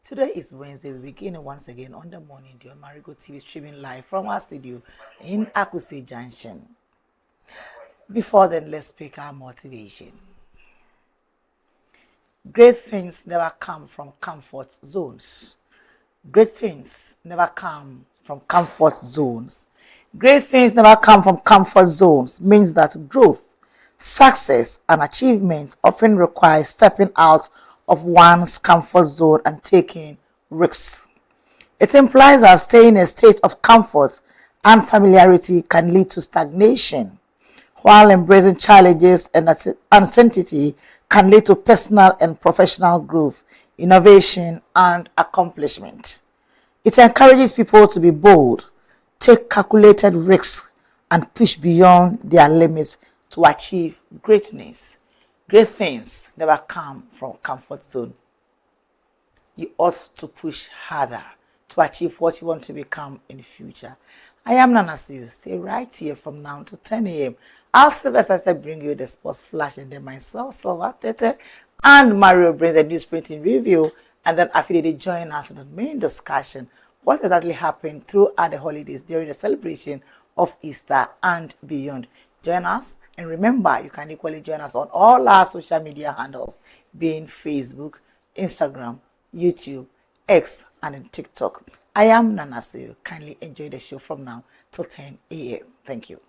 Today is Wednesday. We begin once again on the morning on Marego TV streaming live from our studio in Akuse Junction. Before then, let's pick our motivation. Great things never come from comfort zones. Great things never come from comfort zones. Great things never come from comfort zones means that growth, success, and achievement often require stepping out of one's comfort zone and taking risks. It implies that staying in a state of comfort and familiarity can lead to stagnation, while embracing challenges and uncertainty can lead to personal and professional growth, innovation, and accomplishment. It encourages people to be bold, take calculated risks, and push beyond their limits to achieve greatness. Great things never come from comfort zone. You ought to push harder to achieve what you want to become in the future. I am Nana Suyu. Stay right here from now to 10 a.m. I'll Sylvester bring you the sports flash, and then myself, Silva Tete, and Mario brings the news printing review, and then Affiliate join us in the main discussion. What exactly happened throughout the holidays during the celebration of Easter and beyond. Join us, and remember, you can equally join us on all our social media handles, being Facebook, Instagram, YouTube, X, and in TikTok. I am Nana Suyu. Kindly enjoy the show from now till 10 a.m. Thank you.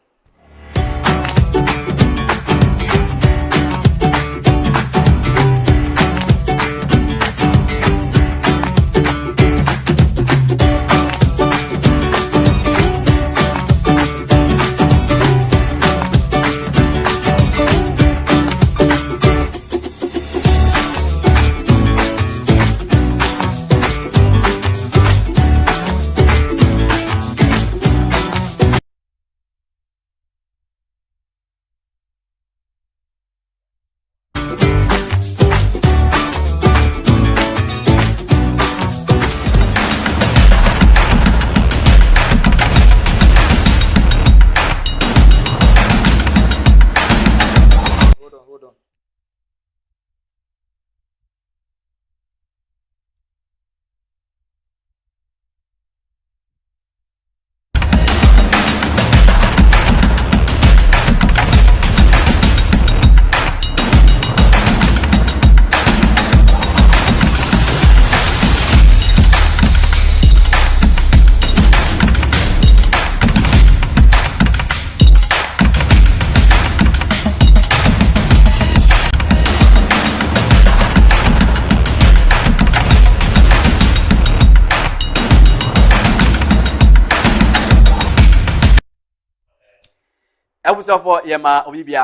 Ebusafo yema obibia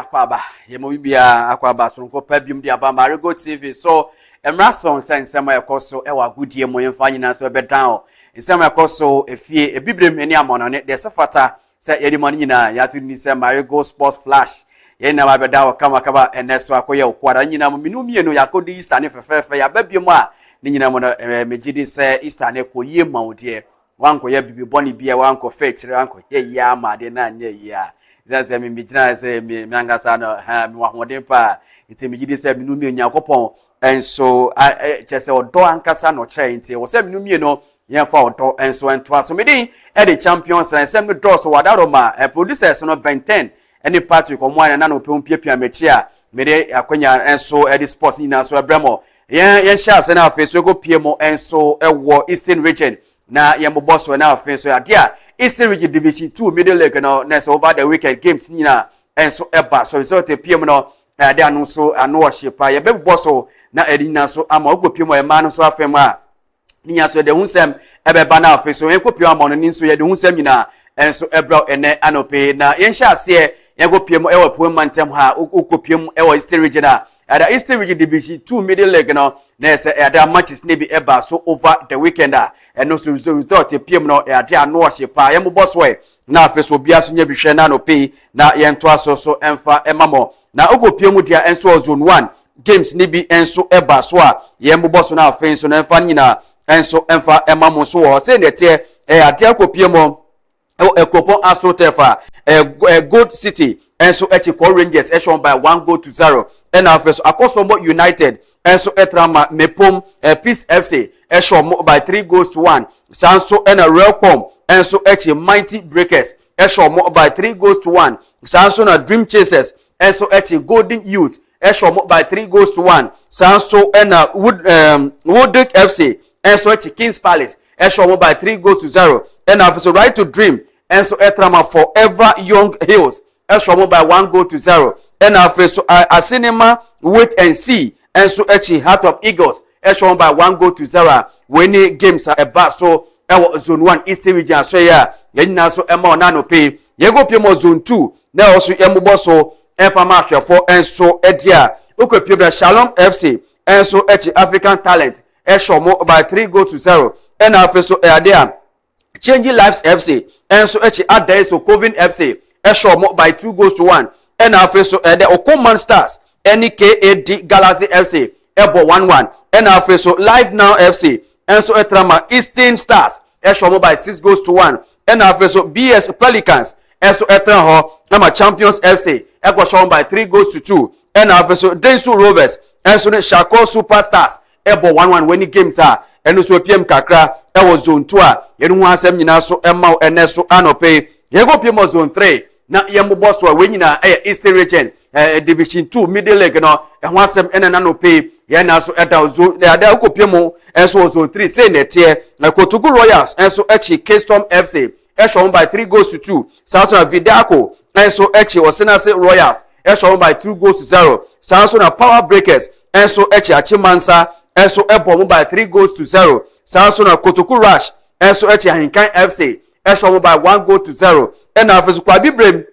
akwaba so nko pabium dia ba Marego TV so emrason sensema ekoso ewa agudie mo yemfa nyina so ebedan nsema ekoso efie ebibrem eni amono ne de sefata se yedi mo nyina yatu ni se Marego Sport Flash ye na mabeda kama kaba eneso akoye okwara nyina mo minu mienu yakodi Easter ne fefefe ya babiem a ni nyina mo megidi se Easter ne koye maudie wanko ye bibi boni bia wanko fetire wanko ye ya ma de na anye ya zaze mi mijina se mi angasa no ha mi wahode pa itemigide se mi numi Yakopon enso chese odo ankasa no kire nti wo se mi numi no yemfa odo enso ento so medin e the champions and se mi draw so wadaro ma producers no Ben10 any Patrick omwana na no pia mechi a mede akwanya enso e the sports nyina so ebremo yen sha se na afeso go piemo enso ewo Eastern region na yembo so na afeso adia Eastern Region Division 2 Middle League no next over the weekend games nyina enso eba so result PM no de anu so anu worship ye be boso na edina so ama ogo PM e ma no so afem a ninya so de hunsem ebe ba na afeso yen ko PM ama no ni so ye de hunsem nyina enso ebra ene anope na yen sha se ye go PM e wa puem mantem ha ogo PM e wa Eastern Region a the Eastern Region Division 2 Middle League no na se ada matches ne bi eba so over the weekend and no so result PM no ada no worship pa yem boss we na afeso bia so nya bi hwe na no pay na yen to aso so emfa emamo na ogo PM dia enso zone 1 games ne bi enso eba so a yem boss na afenso na emfa nyina enso emfa emamo so wo se ne tie ada ko PM Ekropon Astrotefa Gold City enso Echiko Rangers eshon by 1-0 and now first Akosombo United enso etrama mepom Peace FC ehwe mo by 3 goals to 1 sanso ena Relcom enso echi Mighty Breakers ehwe mo by 3 goals to 1 sanso na Dream Chasers enso echi Golden Youth ehwe mo by 3 goals to 1 sanso ena Woodwick FC enso echi Kings Palace ehwe mo by 3 goals to 0 ena afiso Right to Dream enso etrama Forever Young Hills ehwe mo by 1 goal to 0 ena afiso Asinema Wait and See enso echi Heart of Eagles ehwe by 1 goal to 0 winning games eba so ewo zone 1 East region so ya yanyina so ema ona no pe yego pie mo zone 2 na oso emubo so efama ahwefo enso edia okopie bra Shalom FC enso echi African Talent ehwe mo by 3 goals to 0 ena afeso eadea Changing Lives FC enso echi Adai so Covin FC ehwe mo by 2 goals to 1 ena afeso ede Okoman Stars NKAD Galaxy FC ebo 1-1 ena afeso Live Now FC enso etrama Eastern Stars ehwe mo by 6 goals to 1 ena afeso BS Pelicans enso etra ho na Champions FC ekwo shown by 3 goals to 2 ena afeso Densu Rovers enso ne Shako Superstars ebo 1-1 winning games eno so PM kakra ewo zone 2 yenu hu asem nyina so ema eneso anope yego PM zone 3 na yembo so wenyina Eastern region division 2 middle league no eho asem enena no pe ye na so eda zone ada ukopiem enso zone 3 say netie na Kotogu Royals enso echi Keystone FC ehwe by 3 goals to 2 Samson Vidako enso echi Osenase Royals ehwe by 2 goals to 0 Samson Power Breakers enso echi Achimansa enso ebo by 3 goals to 0 Samson Kotogu Rush enso echi Ahinkan FC ehwe by 1 goal to 0 ena afeso Kwabi Brem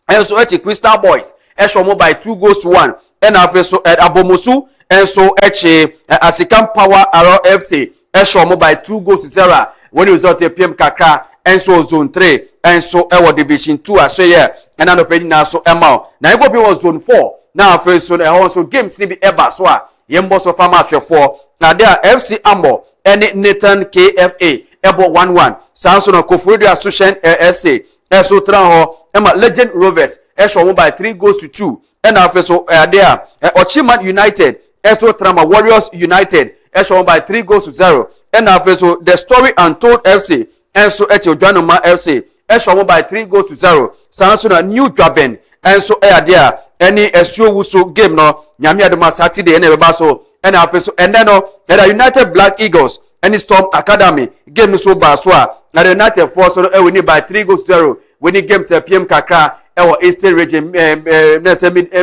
enso echi Crystal Boys ehwe by 2 goals to 1 ena afeso Abomosu enso echi Asikam Power Aro FC ehwe by 2 goals to 0 when result PM kakra enso zone 3 enso ewo division 2 aso ye ena no pedi na so ema na ego bi zone 4 na afeso so games ni bi eba so a yembo so fama atwefo na there FC Ambo ene Nathan KFA ebo 1-1 sanso na Koforidua Association SC enso tra ho ema Legend Rovers ehwe by 3 goals to 2 ena afeso there Ochiman United enso trama Warriors United ehwe by 3 goals to 0 ena afeso The Story Untold FC enso echi Odwanoma FC ehwe by 3 goals to 0 sanso na New Dwaben enso there any esuo wuso game no nyame adoma Saturday ena beba so ena afeso ene no the United Black Eagles any Storm Academy game so ba so a na the United Force so win by 3 goals to 0 winning games PM kakra ewo Eastern region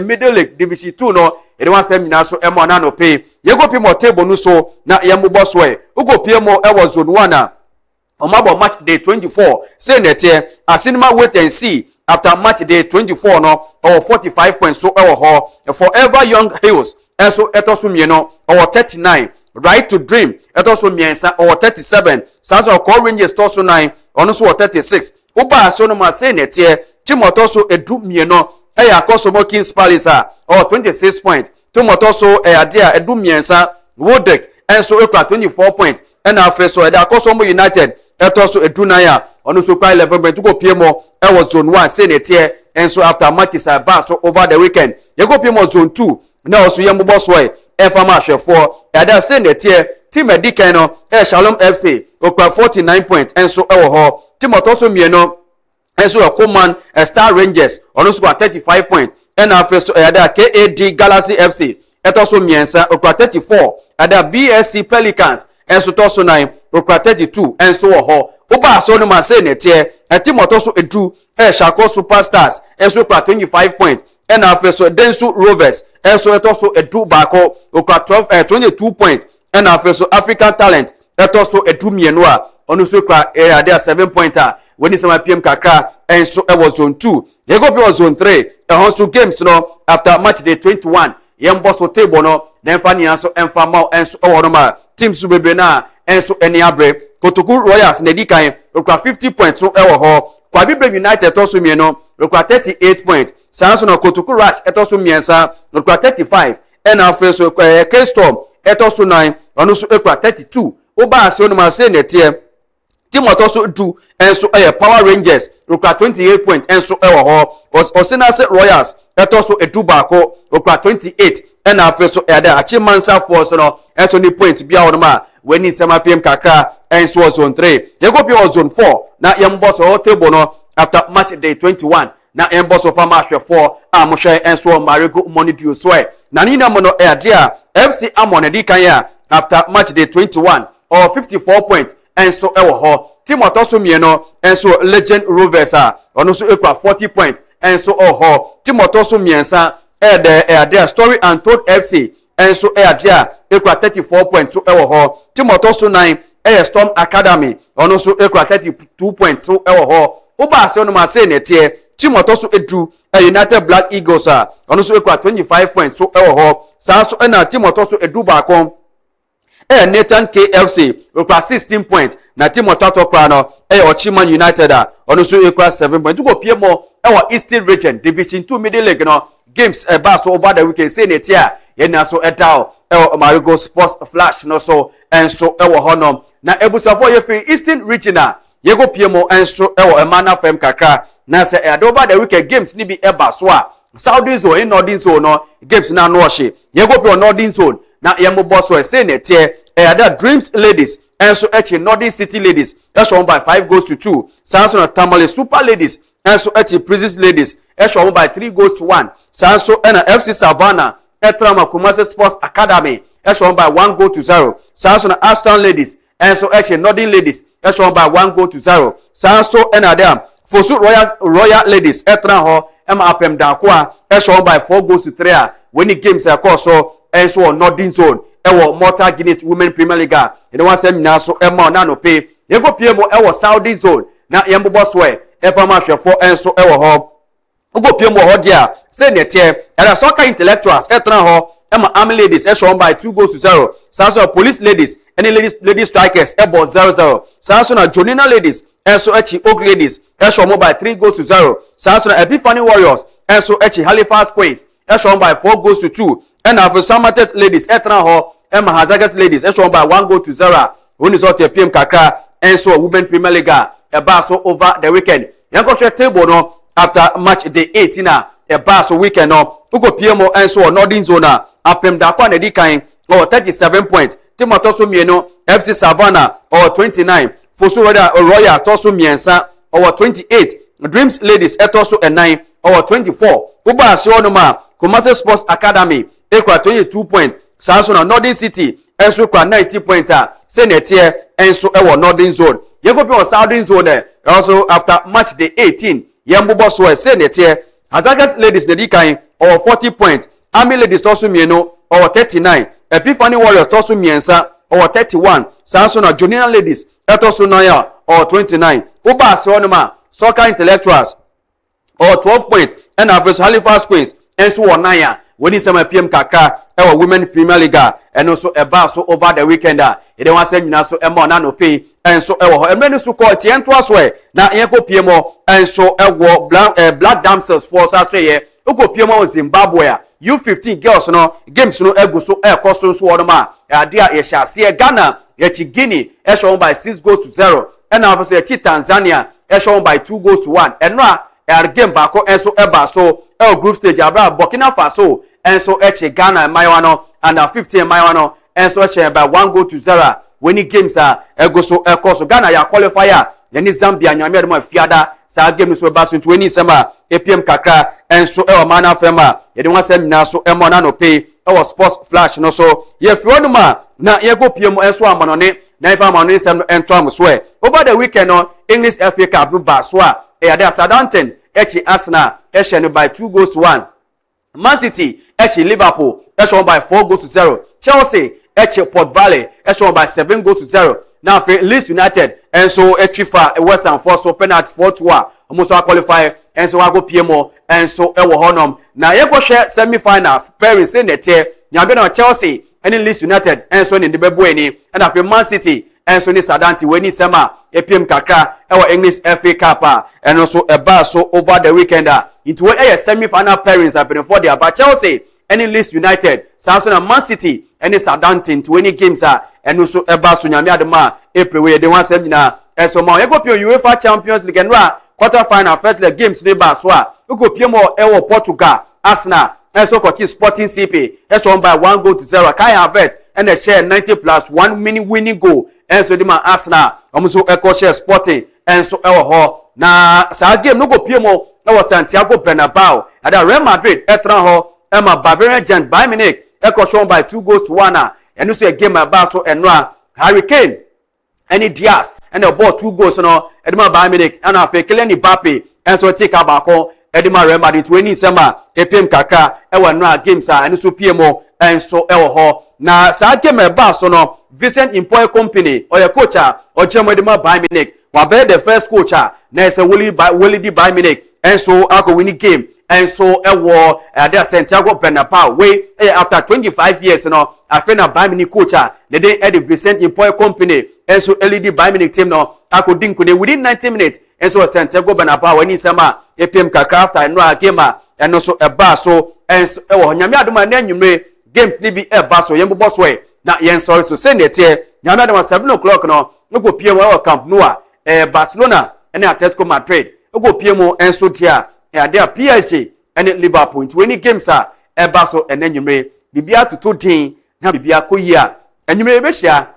middle league division 2 no e wan sem nyina so emo na no pay yego pimo table no so na yembo so e ugo pimo ewo zone 1 omabo match day 24 say netie Asinema Wait and See after match day 24 no or 45 points so ewo ho Forever Young Hills enso etoso mieno or 39 Right to Dream etoso miensa or 37 Sanso Call Rangers toso 9 ono so 36 uba so no ma say netie Timotoso edu mieno akoso mo Kings Palace or 26 points Timotoso adea edu miensa Woodwick enso ekwa 24 points ena afeso akoso mo United etoso edu na ya ono so kwa 11 points go piemo ewo zone 1 say netie enso after matches are so over the weekend yego piemo zone 2 na oso yembo so efama ahwefo ada say netie team edikan no Shalom FC okwa 49 points enso ewo ho Timotoso mieno enso Okoman Star Rangers ono so 35 points ena afeso ada KAD Galaxy FC etoso miensa okwa 34 ada BSC Pelicans enso toso 9 okwa 32 enso ho oba so no ma say netie Timotoso edu Shako Superstars enso okwa 25 points ena afeso Densu Rovers enso etoso edu bako okwa 22 points ena afeso African Talent etoso edu mienu a ono so okwa ada 7 pointer when some PM kakra enso ewo zone 2 yego bi zone 3 so games no after match day 21 yembo so table no then fani anso emfa ma enso ewo no ma teams bebe na enso eni abre Kotogu Royals na dikan okwa 50 points so ewo ho Kwabi Brem United toso mieno okwa 38 points sanso na Kotogu Rush etoso miensa okwa 35 ena afeso Keystone etoso 9 ono so okwa 32 oba so no ma say netie Timotoso du enso Power Rangers okwa 28 points enso ewo ho Osenase Royals etoso edu bako okwa 28 and after so ada achimansa for so no enso ni point bia wono ma weni sema pm kakra enso zone 3 yego pia zone 4 na yembo so table no after match day 21 na yembo so fa match 4 amohwe enso Marego money due so na ni na mo no dia FC Amon di kan ya after match day 21 or 54 points enso ewo ho team otoso mieno enso Legend Rovers ono so ekwa 40 points enso ho team otoso miensa there Story and Told FC enso there ekwa 34 points so ewo ho team otoso 9 Storm Academy ono so ekwa 32 points so ewo ho oba se ono ma se ne tie team otoso edu United Black Eagles ono so ekwa 25 points so ewo ho sa so na team otoso edu ba kon Nathan KFC ekwa 16 points na team ototo kwa no Ochiman United ono so ekwa 7 points go pie mo Eastern Region Division 2 Middle League no games so over the weekend say ne tia ye na so edao Marego Sports Flash no so enso honom na ebusafo ye fi Eastern Region ye go pie mo enso Emana FM kakra na say over the weekend games ni bi so Southern Zone in Northern Zone no games na no hye ye go pie Northern Zone na ye mo boss so say ne tie the Dreams Ladies enso Northern City Ladies won by 5 goals to 2 Samson Tamale Super Ladies enso Prisons Ladies won by 3 goals to 1 Sanso FC Savannah Etrama Kumasi Sports Academy won by 1 goal to 0 Sanso Aston Ladies enso Northern Ladies won by 1 goal to 0 Sanso Adam Fosu Royal Ladies Etran Apem Dankwa won by 4 goals to 3 when the games so enso Northern Zone Mortar Guinness Women Premier League and one seminar so na no pay ye go pie mo Saudi Zone na yembo boss we ever match for enso ho go pie mo ho dia say ne tie era soccer intellectuals etran ho army ladies won by 2 goals to 0 Sanso Police Ladies any ladies strikers 0-0 Sanso na Jonina Ladies enso Oak Ladies won by 3 goals to 0 Sanso na Epiphany Warriors enso Halifax Queens won by 4 goals to 2 and after Samatet Ladies etran ho Hazagas Ladies won by 1 goal to 0 when is out PM kakra enso Women Premier League so over the weekend yango share table no after match day 18 so weekend no ugo PMO enso Northern Zone apem da kwa na di kan 37 points Timoto so mieno FC Savannah 29 Fosu Royal toso miensa 28 Dreams Ladies etoso 9 24 uba so no ma Kumasi Sports Academy ekwa 22 points Samson Northern City enso kwa 90 points senetie enso Northern Zone yego pe Southern Zone also after match day 18 yembo boss we senetie Hazagas Ladies ne di kan 40 points Army Ladies toso mieno 39 Epiphany Warriors toso miensa 31 Samson Jonina Ladies etoso noya 29 uba se onuma Soccer Intellectuals 12 points and after Halifax Queens enso 9 when is my PM kakra Women Premier League and also so over the weekend e dey wan say nyina so na no pay and so emre so call tien to aswe na yeko PMO and so Black Damsels for aswe ye uko PMO Zimbabwe U15 girls no games no ego so so no ma dia ye shase Ghana ye chi Guinea won by 6 goals to 0 and after ye Tanzania won by 2 goals to 1 and no game back and so so group stage abra Burkina Faso and so Ghana Maiwano and 15 Maiwano and so by 1 goal to 0 when the games go so so Ghana ya qualifier yani Zambia nyame de ma fiada sa game so ba so 20 sema APM kakra and so mana fema ye de wan sem na so na no pay Sports Flash no so ye fi wonu ma na ye go PM so amanone na ifa amanone sem ento am so over the weekend no English FA Cup ba so e dey Southampton Arsenal no by 2 goals to 1 Man City Liverpool won by 4 goals to 0 Chelsea Port Vale won by 7 goals to 0 now for Leeds United and so Trifa West Ham for so penalty 4-1 almost qualify and so go PMO and so honum na ye go share semi-final Paris in the tier nyabe na Chelsea and Leeds United and so in the bebueni and after Man City and so ni Southampton when ni sema APM kakra English FA Cup and also so over the weekend into a semi-final pairings happening for the about Chelsea and Leeds United Samson and Man City and Southampton 20 games and also so nyame adema April we dey wan seminar and so ma go pio UEFA Champions League and quarter final first leg games neighbor so go pio mo Portugal Arsenal and so Kochi Sporting CP has won by 1-0. Kai Havertz and they share 90 plus 1 minute winning goal. And so the man Arsenal almost echo share Sporting and so ho na sa game no go piemo na was Santiago Bernabeu at Real Madrid etran ho Emma Bavarian Giant Bayern Munich echo shown by 2-1 and also a game about so enra Harry Kane any Diaz and the ball 2 goals no Edma Bayern Munich and afa Kylian Mbappe and so take abako Edma Real Madrid 20 summer epem kaka e wa no games and so piemo and so ho na sa game about so no Vincent Employ Company or your coach or German Edma Bayern Munich wa be the first coach na say Willie di Bayern Munich and so ako win game and so war there Santiago Bernabeu way after 25 years no after na Bayern Munich coach they dey Vincent Employ Company and so LED Bayern Munich team no ako dinku dey within 90 minutes and so Santiago Bernabeu when sama APM kakra after no game and so eba so and so nyame adoma na nwumre games ni bi eba so yembo so na yen sorry so send it here nyame adoma 7 o'clock no go PM wa Camp Nou Barcelona and Atletico Madrid go PM and so dia there PSG and Liverpool 20 games eba so and nwumre bibia to din na bibia koyia nwumre be hia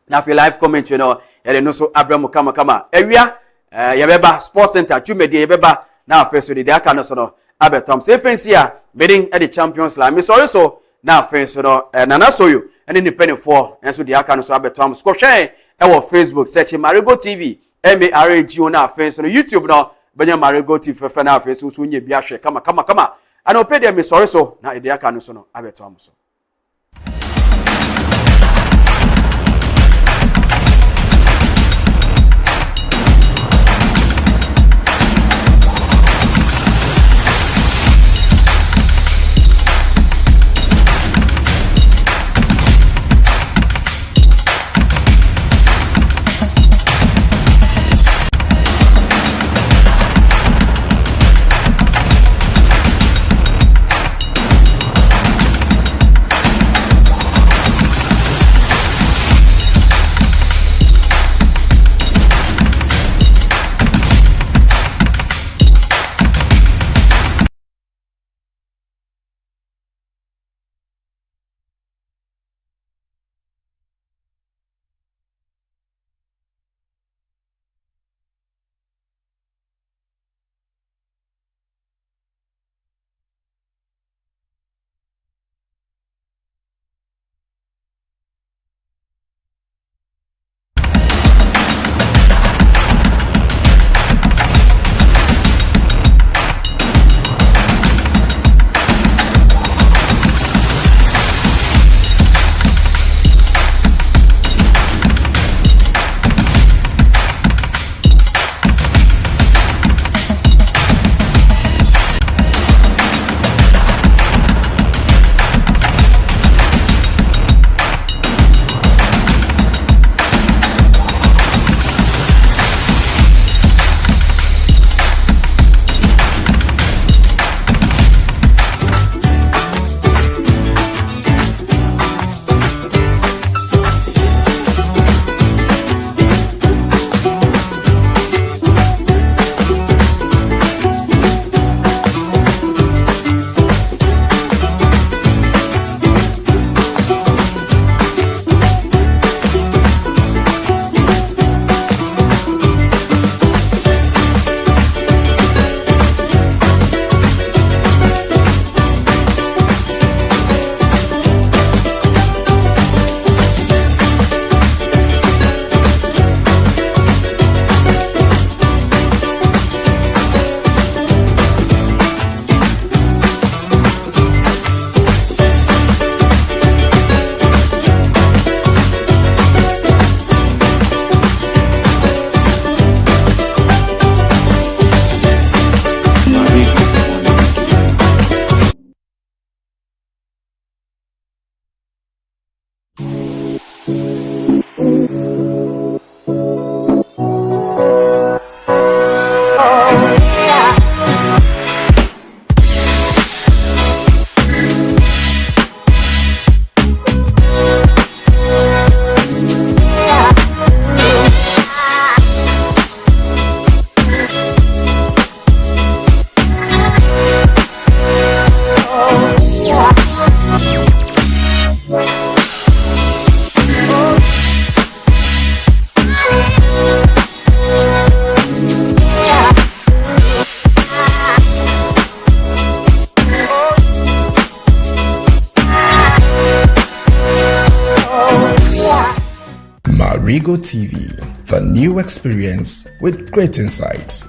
na fi live comment you know ele no so Abraham kama ewia yabeba Sports Center Jumedi yabeba na afa so de aka no so no abetom se fensi a meeting at the Champions League me sorry so na afa so no nana soyo and independent for and so de aka no so abetom score share e Facebook search Marego TV MAREGO na afa so no YouTube no benya Marego TV fe na afa so nye bia hwe kama and opede me sorry so na de aka no so no abetom so Marego TV, the new experience with great insights.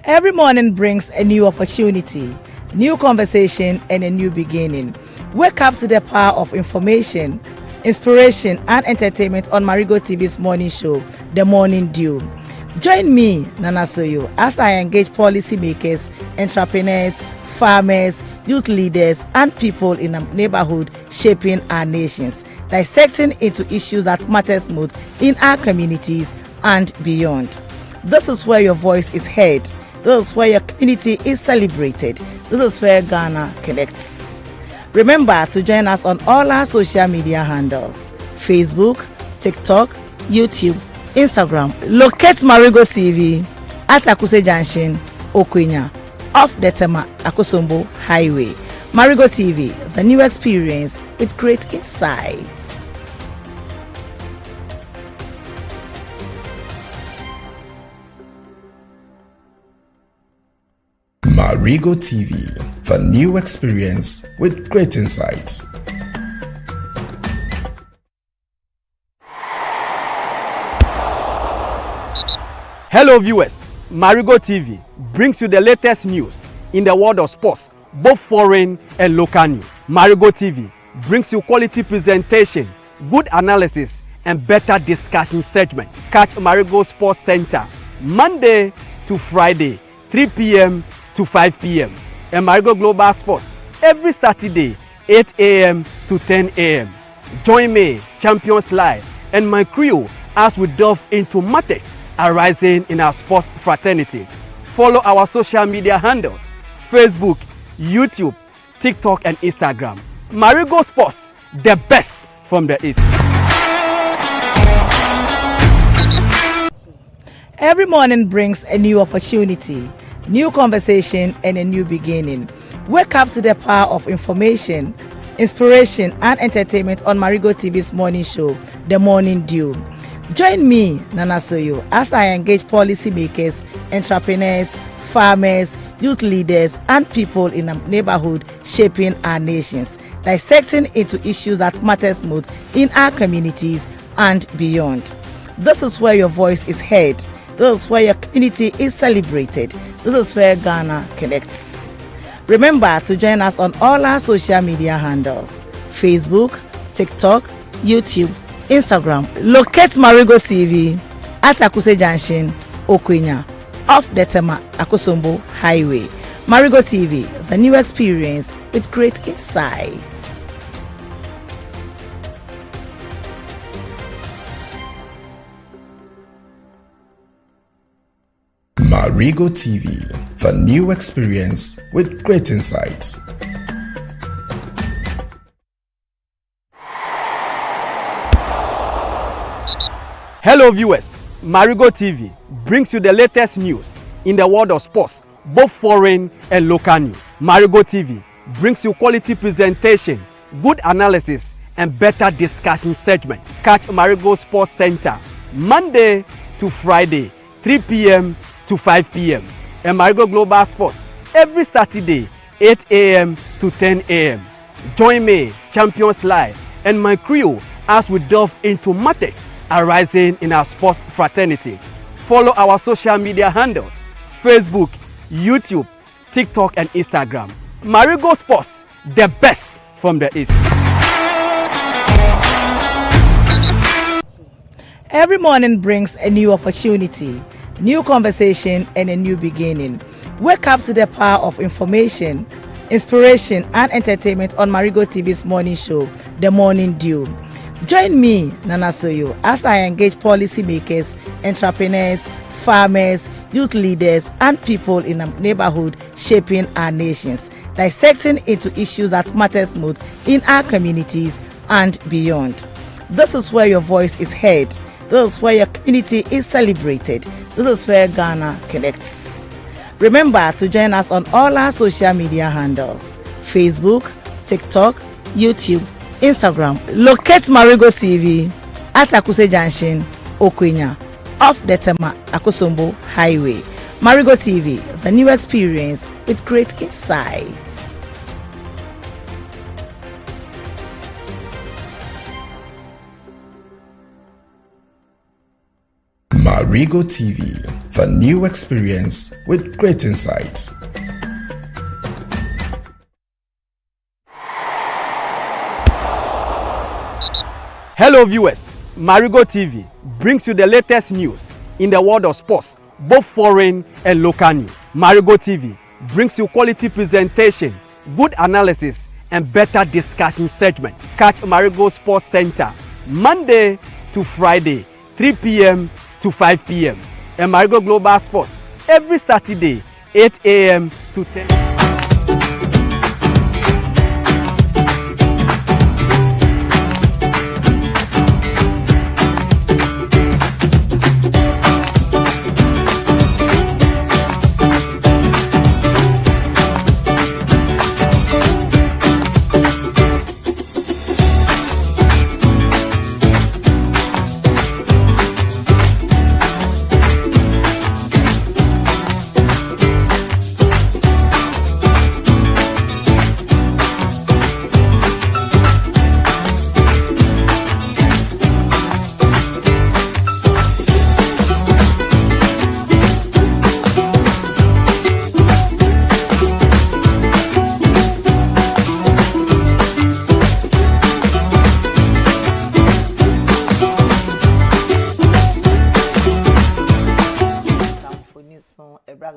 Every morning brings a new opportunity, new conversation, and a new beginning. Wake up to the power of information, inspiration, and entertainment on Marego TV's morning show, The Morning Dew. Join me, Nana Soyo, as I engage policymakers, entrepreneurs, farmers, youth leaders, and people in the neighborhood shaping our nations, dissecting into issues that matters most in our communities and beyond. This is where your voice is heard. This is where your community is celebrated. This is where Ghana connects. Remember to join us on all our social media handles: Facebook, TikTok, YouTube, Instagram. Locate Marego TV at Akuse Junction, Okwenya, off the Tema Akosombo Highway. Marego TV, the new experience with great insights. Marego TV, the new experience with great insights. Hello viewers, Marego TV brings you the latest news in the world of sports, both foreign and local news. Marego TV brings you quality presentation, good analysis, and better discussion segment. Catch Marego Sports Center Monday to Friday, 3 p.m. to 5 p.m. and Marego Global Sports every Saturday, 8 a.m. to 10 a.m. Join me, Champions Live, and my crew as we delve into matters arising in our sports fraternity. Follow our social media handles: Facebook, YouTube, TikTok, and Instagram. Marego Sports, the best from the East. Every morning brings a new opportunity, new conversation, and a new beginning. Wake up to the power of information, inspiration, and entertainment on Marego TV's morning show, The Morning Dew. Join me, Nana Soyo, as I engage policymakers, entrepreneurs, farmers, youth leaders, and people in the neighborhood shaping our nations, dissecting into issues that matters most in our communities and beyond. This is where your voice is heard. This is where your community is celebrated. This is where Ghana connects. Remember to join us on all our social media handles: Facebook, TikTok, YouTube, Instagram. Locate Marego TV at Akuse Junction, Okwenya, off the Tema Akosombo Highway. Marego TV, the new experience with great insights. Marego TV, the new experience with great insights. Hello viewers, Marego TV brings you the latest news in the world of sports, both foreign and local news. Marego TV brings you quality presentation, good analysis, and better discussion segment. Catch Marego Sports Center Monday to Friday, 3 p.m. to 5 p.m. and Marego Global Sports every Saturday, 8 a.m. to 10 a.m. Join me, Champions Live, and my crew as we delve into matters arising in our sports fraternity. Follow our social media handles: Facebook, YouTube, TikTok, and Instagram. Marego Sports, the best from the East. Every morning brings a new opportunity, new conversation, and a new beginning. Wake up to the power of information, inspiration, and entertainment on Marego TV's morning show, The Morning Dew. Join me, Nana Soyo, as I engage policymakers, entrepreneurs, farmers, youth leaders, and people in the neighborhood shaping our nations, dissecting into issues that matters most in our communities and beyond. This is where your voice is heard. This is where your community is celebrated. This is where Ghana connects. Remember to join us on all our social media handles: Facebook, TikTok, YouTube, Instagram. Locate Marego TV at Akuse Junction, Okwenya, off the Tema Akosombo Highway. Marego TV, the new experience with great insights. Marego TV, the new experience with great insights. Hello viewers, Marego TV brings you the latest news in the world of sports, both foreign and local news. Marego TV brings you quality presentation, good analysis, and better discussion segment. Catch Marego Sports Center Monday to Friday, 3 p.m. to 5 p.m. and Marego Global Sports every Saturday, 8 a.m. to 10 a.m.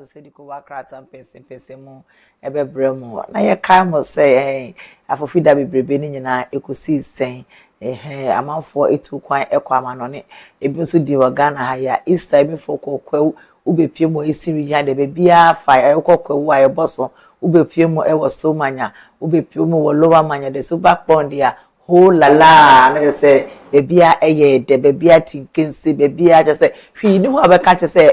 Sediko wakrata mpese mu ebebre mu na ye kai mo say afofida bebrebe ni nyina ekosi sen amanfo etu kwan ekwa amanone ebi nso di Ghana ha ya Easter ebi foko kwawu ubepie mo esiri ya de bebia fa ekokwawu aye boso ubepie mo ewo so manya ubepie mo wo lowa manya de so back pond ya ho lala na say bebia eye de bebia tinkense bebia just say hwi ni ho abeka just say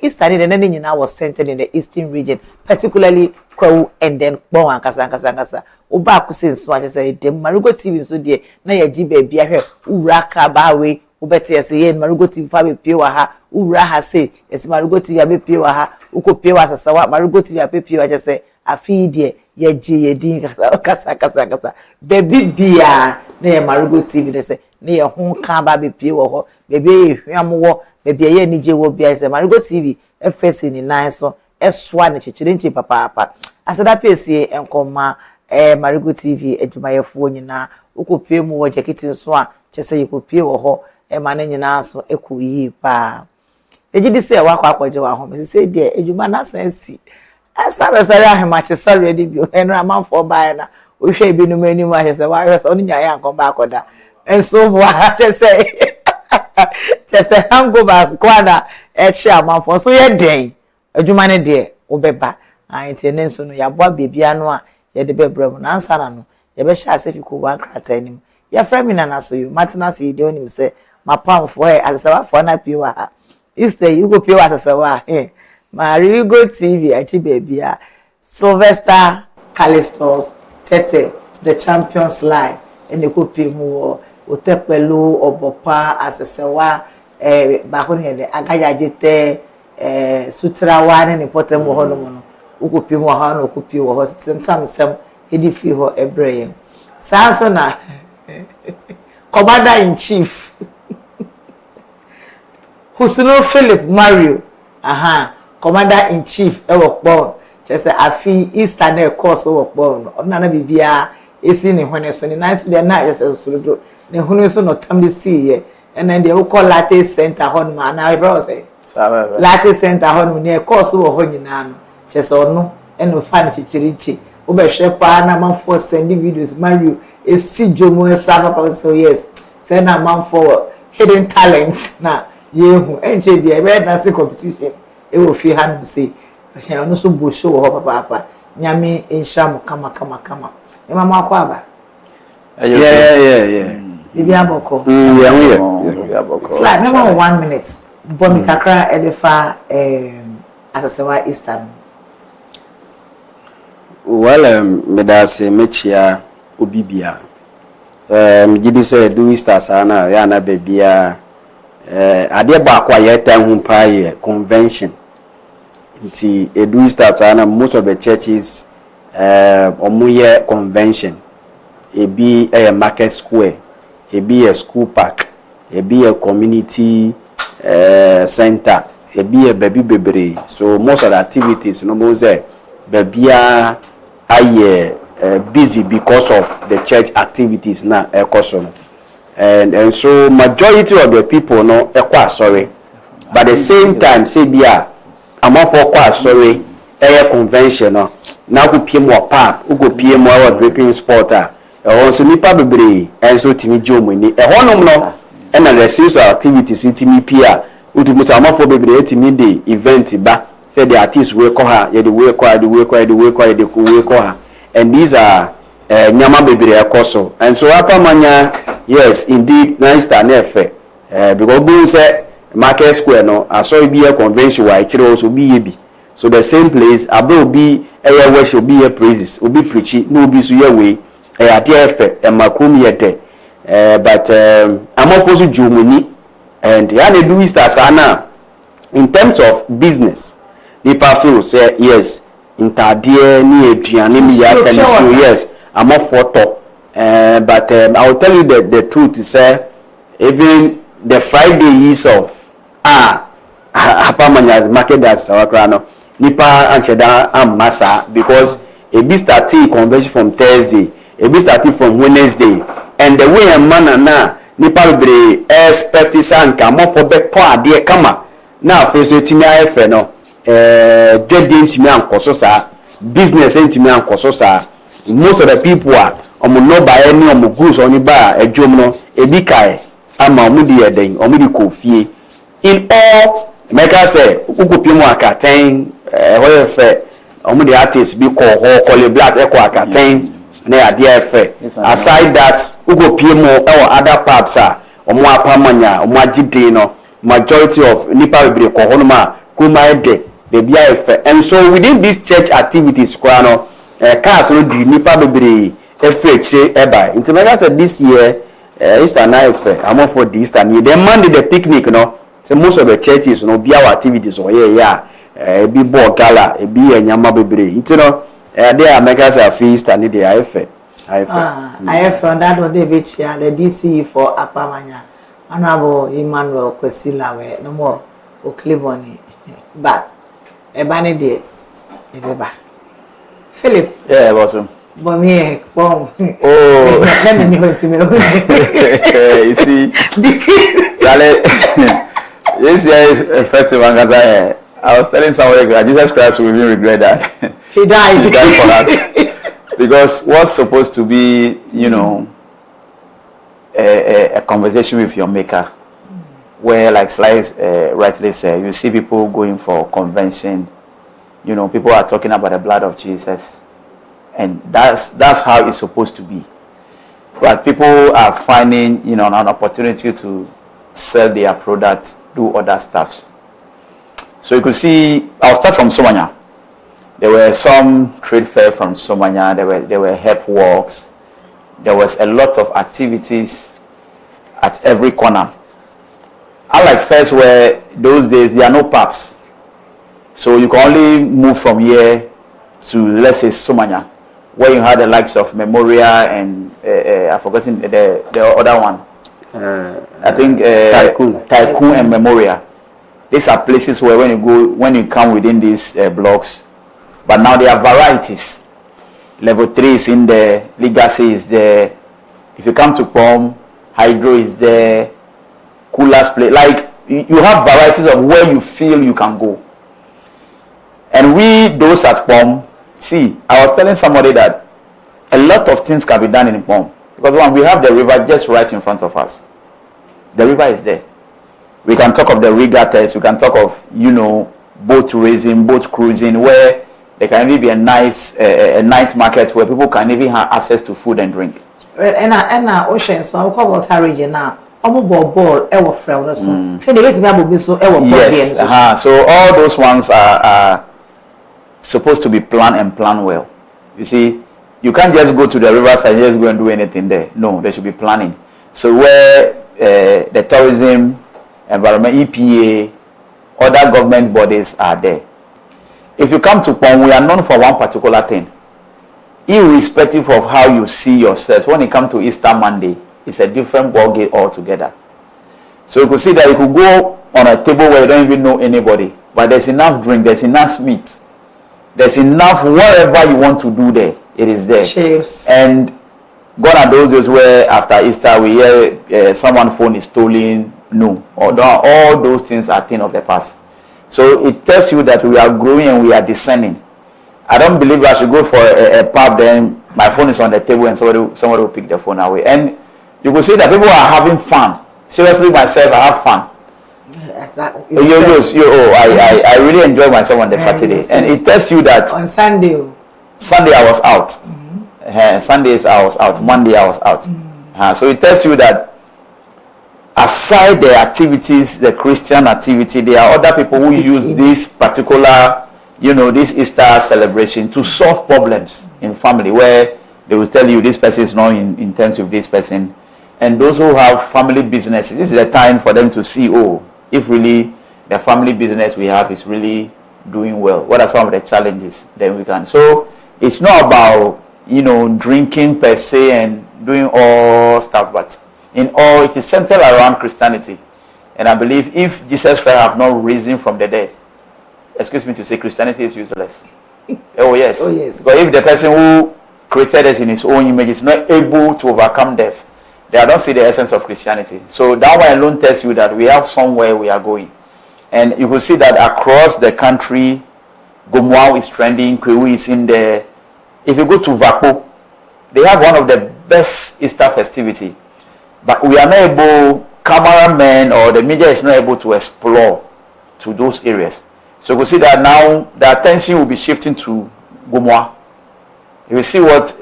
Easter ni de nyina was centered in the eastern region, particularly Kwawu and then Bon ankasa oba akuse nso just say dem Marego TV nso de na ya ji bebia hwe uraka bawe ubete yesi ye Marego TV fa be pie wa ha ura ha say yesi Marego TV be pie wa ha ukopie wa sasa wa Marego TV be pie wa just say afi de ye ji ye din kasa baby bia na ye Marego TV de say na ye ho ka ba be pie wo ho bebe hwam wo bebe ye ni je wo bia say Marego TV FS ni nan so eswa na chechire nchi papa asada pese enkoma Marego TV adwumayefo nyina ukopie mu wo jacket nso a chese yekopie wo ho ma na nyina so ekoyi pa ejidi se wa akwaje wa ho me se de adwuma na sansi asa besare ahema chese ready bio enu amanfo bai na ohwe bi no mani mu ahese wa ahese onu nya ya nkomba akoda enso bo chese hangovers kwana echi amanfo so ye den adwuma ne de obeba anti ne nso no ya boa bebia no a ye de bebrem na ansa na no ye be sha asefiko wa krata anim ya frame na na so you matna se de onim se mapamfo asawa fo na piwa ha Easter you go piwa asawa Marego TV achi bebia Sylvester Callistos Tete the champions lie and go pi mu otepelu obopa asawa ba ho ne de agaja jete sutra wane ne potem ho no no ukopi mu ha no ukopi wo ho sentam sem edi fi ho ebreye sanso na commander in chief Husino Philip Mario commander in chief e work bon just say afi Easter na course work bon na na bibia esi ne hwene so ne nice dey na just so do ne hunu so no tam be see ye and then they call latte center hon ma na e say latte center hon ne course wo ho nyina no just ono e no fan chichirichi wo be hwe pa na man for send videos Mario esi jomo esa papa so yes send na man for hidden talents na yehu enche bia e be na say competition e wo fi han say ono so bo show ho papa nyame enham kama e mama akwa ba yeah bibi aboko yeah slide number 1 minute bomi kakra elefa asasewa Easter well me da se mechia obibia gidi say do Easter sana ya na bebia ade ba kwa yetan hu pa ye convention nti edu Easter sana most of the churches omuye convention ebi market square ebi a school park ebi a community center ebi a baby bebre so most of the activities no mo say babia aye busy because of the church activities na ekoso and so majority of the people no ekwa sorry but the same time say bia amafo kwa sorry convention no na ku pie mo park ugo pie mo our drinking sport so nipa bebre enso timi jomuni honom no na the series of activities timi pia utumu sa amafo bebre timi dey event ba say the artists we ko ha ye the we ko ha and these are nyama bebre ekoso and so apamanya yes indeed nice stand efe because go say market square no aso be a convention wa kire also be bi so the same place abo be worship be praises obi preach no be so your way ade efe makom yede but amofo so jomuni and ya na do Easter sana in terms of business the feel say yes intadie ni aduane mi ya kali so yes amofo to but I will tell you the truth is say even the Friday is of hapamanya market that sawakra no nipa ancheda amasa because a bit starting convention from Thursday a bit starting from Wednesday and the way a man na nipa be expect san kamo for be po ade kama na afeso timi afa no dwedin timi ankoso sa business timi ankoso sa most of the people are omo no buy any omo goods oni ba adwom no ebi kai ama omo di eden omo di kofie in all meka say ukopie mu akaten hoye fe omo di artists bi ko ho Collie Black e ko akaten na ade efe aside that ukopie mu other pubs omo apamanya omo agide no majority of nipa bebre ko ho no ma kuma ede the bia efe and so within these church activities kwa no cars no di nipa bebre efe che eba nti meka say this year Easter night I'm for the Easter ni the Monday the picnic no so most of the churches no be our activities or be ball gala be nyama bebre nti no there America say Easter ni the IF on that one they be here the DC for Apamanya Honorable Emmanuel Kwesila we no more o Cleveland but ebani de ebeba Philip yeah awesome Bomie bom oh let me know you see Charlie this year is a festival because I was telling somebody that Jesus Christ will even regret that he died for us because what's supposed to be a conversation with your maker where like Slice rightly said you see people going for convention people are talking about the blood of Jesus and that's how it's supposed to be but people are finding an opportunity to sell their products do other stuffs so you could see I'll start from Somanya. There were some trade fair from Somanya, there were health walks, there was a lot of activities at every corner. Unlike first where those days there are no pubs. So you can only move from here to let's say Somanya, where you had the likes of Memorial and I've forgotten the other one. I think Tycoon and Memorial. these are places where when you come within these blocks, but now there are varieties. Level 3 is in there, Legacy is there. If you come to POM, Hydro is there, Coolers Place. Like, you have varieties of where you feel you can go. And we, those at POM, see, I was telling somebody that a lot of things can be done in POM. Because one, we have the river just right in front of us. The river is there. We can talk of the regattas, we can talk of, boat racing, boat cruising, where there can even be a nice a night market where people can even have access to food and drink. And ocean, so I call water region now. Ball, ever fraud, so say the way to be so ever. Yes, so all those ones are supposed to be planned and planned well. You see, you can't just go to the riverside and just go and do anything there. No, there should be planning. So where the tourism, environment, EPA, other government bodies are there. If you come to POM, we are known for one particular thing. Irrespective of how you see yourself, when it comes to Easter Monday, it's a different ball game altogether. So you could see that you could go on a table where you don't even know anybody, but there's enough drink, there's enough meat, there's enough whatever you want to do there, it is there. Chips. And gone are those days where after Easter we hear someone's phone is stolen. No, all those things are things of the past. So it tells you that we are growing and we are discerning. I don't believe I should go for a pub, then my phone is on the table and somebody will pick the phone away. And you will see that people are having fun. Seriously, myself, I have fun. I really enjoy myself on the Saturday. And it tells you that on Sunday I was out. Sundays I was out. Monday I was out. So it tells you that aside the activities, the Christian activity, there are other people who use this particular, this Easter celebration to solve problems in family, where they will tell you this person is not in terms with this person. And those who have family businesses, this is the time for them to see, if really the family business we have is really doing well, what are some of the challenges, then we can. So it's not about, drinking per se and doing all stuff, but in all, it is centered around Christianity. And I believe if Jesus Christ have not risen from the dead, excuse me to say, Christianity is useless. Oh yes. But if the person who created us in his own image is not able to overcome death, they don't see the essence of Christianity. So that one alone tells you that we have somewhere we are going. And you will see that across the country, Gomoa is trending, Kwewu is in there. If you go to Vapo, they have one of the best Easter festivity. But we are not able, cameramen or the media is not able to explore to those areas. So we see that now the attention will be shifting to Gomoa. You will see what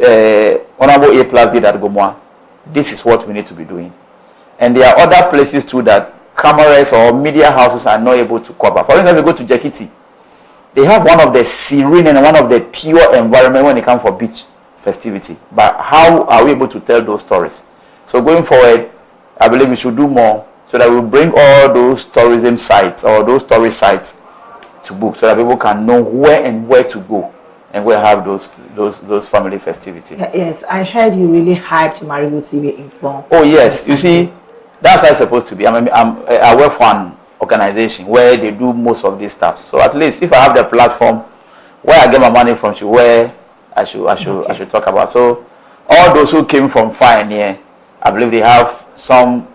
Honorable A Plus did at Gomoa. This is what we need to be doing. And there are other places too that cameras or media houses are not able to cover. For example, if you go to Jekiti, they have one of the serene and one of the pure environment when it comes for beach festivity. But how are we able to tell those stories? So going forward, I believe we should do more so that we bring all those tourism sites or those tourist sites to book so that people can know where to go and where have those family festivities. Yes, I heard you really hyped MAREGOTV in POM. Oh yes, you see, that's how it's supposed to be. I work for an organization where they do most of these stuff. So at least if I have the platform where I get my money from, where I should talk about. So all those who came from far and near, I believe they have some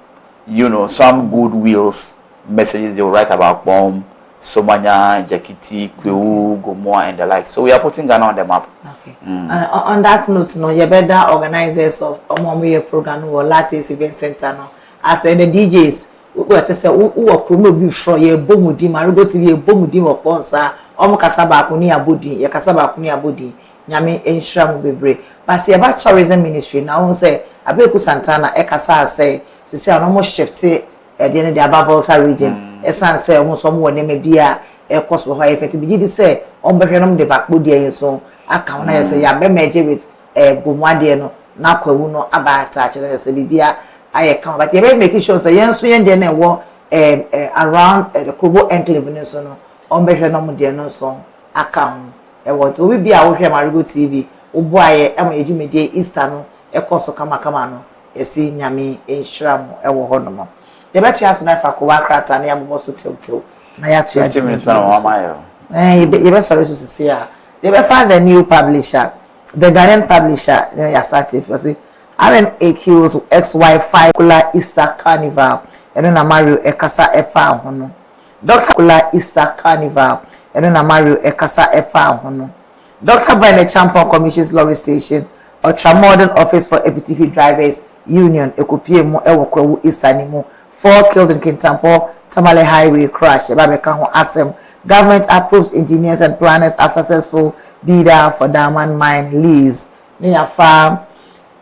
goodwills messages they will write about POM, Somanya, Jekiti, Kwewu, Gomoa, and the like. So we are putting Ghana on the map. Okay. On that note, you better organizers of Omomoye program or latest event center now. As the DJs, who are promote before you bomudi MAREGOTV bomudi or Ponsa, Kasaba Kuni Abudi, Yakasaba Kuni Abudi, Nyame Enshram Bebre. But see about tourism ministry now say Abeku Santana Ekasa say almost shifted at the end of the above Volta region. Esan say almost someone name be a cost for high effect. Be say on Berenum de Bakbudia so account I say ya be meje with Gumwadiano, na Kwewu Abata, and say Bibia I account, but you making sure say yan so yan then around the Kobo enclave in so on Berenum de no song account. What we be out here MAREGOTV. Uboye ama ejumede Easter no ekoso kama no esi nyame enhira mo ewo ho no mo ye be chia so na fa ko wa krata na ya mo so tew na ya to 50 minutes na one mile. You be sorry to see ya. They be find the new publisher, the Ghanaian publisher. You start if you see RNAQ's XY5 Kula Easter Carnival. You know na Mario Ekasa Efa hono. Dr. Kula Easter Carnival. You know na Mario Ekasa Efa hono. Dr. Bine Champion Commission's Lorry Station, Ultramodern Office for EPTV Drivers Union, Ekopie mo Ewokwewu Easter ni mo. 4 killed in Kintampo, Tamale Highway crash. Babeka ho asem. Government approves engineers and planners as successful bidder for diamond mine lease. Near farm,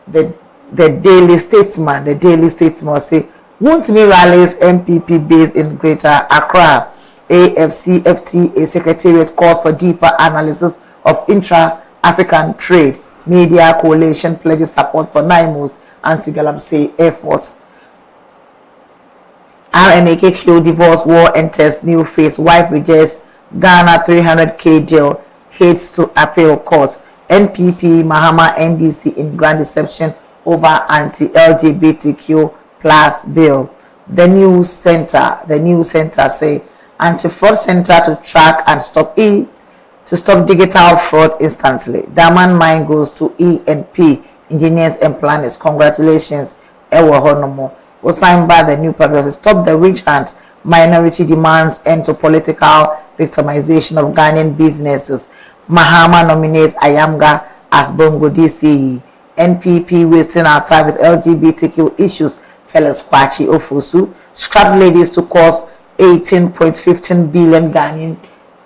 the Daily Statesman say, won't me rallies MPP based in Greater Accra. AFCFTA Secretariat calls for deeper analysis of intra-African trade. Media Coalition pledges support for NIMO's anti-Galamsey efforts. RNAKQ divorce war enters new phase. Wife rejects Ghana 300k jail. Heads to appeal court. NPP Mahama NDC in grand deception over anti-LGBTQ plus bill. The news center say anti-fraud center to track and stop digital fraud instantly. Diamond mine goes to E&P engineers and planners. Congratulations. Ewa honomo. Was signed by the new public. Stop the witch hunt. Minority demands end to political victimization of Ghanaian businesses. Mahama nominates Ayamga as Bongo DCE. NPP wasting our time with LGBTQ issues. Fellas Kwachi Ofosu. Scrap levies to cost 18.15 billion Ghanaian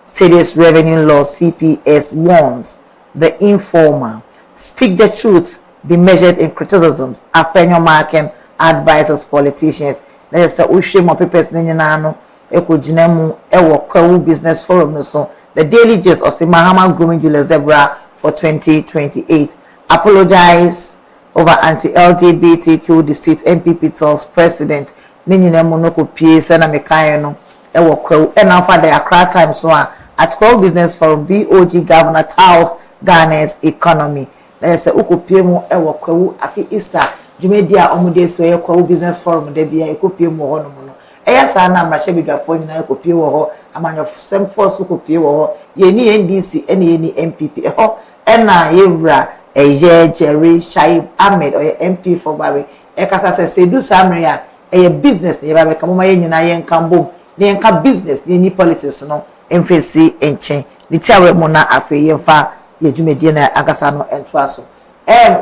cedis revenue loss. CPS warns. The informer. Speak the truth. Be measured in criticisms. Apenyo Marken advisors politicians. Let's say Ushe more papers Ninano Eko Jinemu Ewo Kwewu Business Forum no so the daily gist of the Mahama grooming Julius Debra for 2028. Apologize over anti-LGBTQ the state MPP tells president Ninemu no ko pie sena mekaye no Ewo Kwewu and now for the Accra Times so at Kwewu Business Forum BOG Governor Taos Ghana's economy. Let's say uko pie mo Ewo Kwewu afi Easter Jumedia Omudes where Kwewu Business Forum de bia ekopie mo ho no mo no eya sa na mrahye bigafo nyina ekopie wo ho amanyo sem force kopie wo ho ye ni NDC ene ye ni MPP ho ena yewura eye Jerry Shaib Ahmed or MP for bawe e kasa se sedu samria eye business ne babe kamo maye nyina ye nkambom ne nka business ne ni politics no emfesi enchen ni tiawe mo na afi ye fa ye Jumedie na akasa no entoaso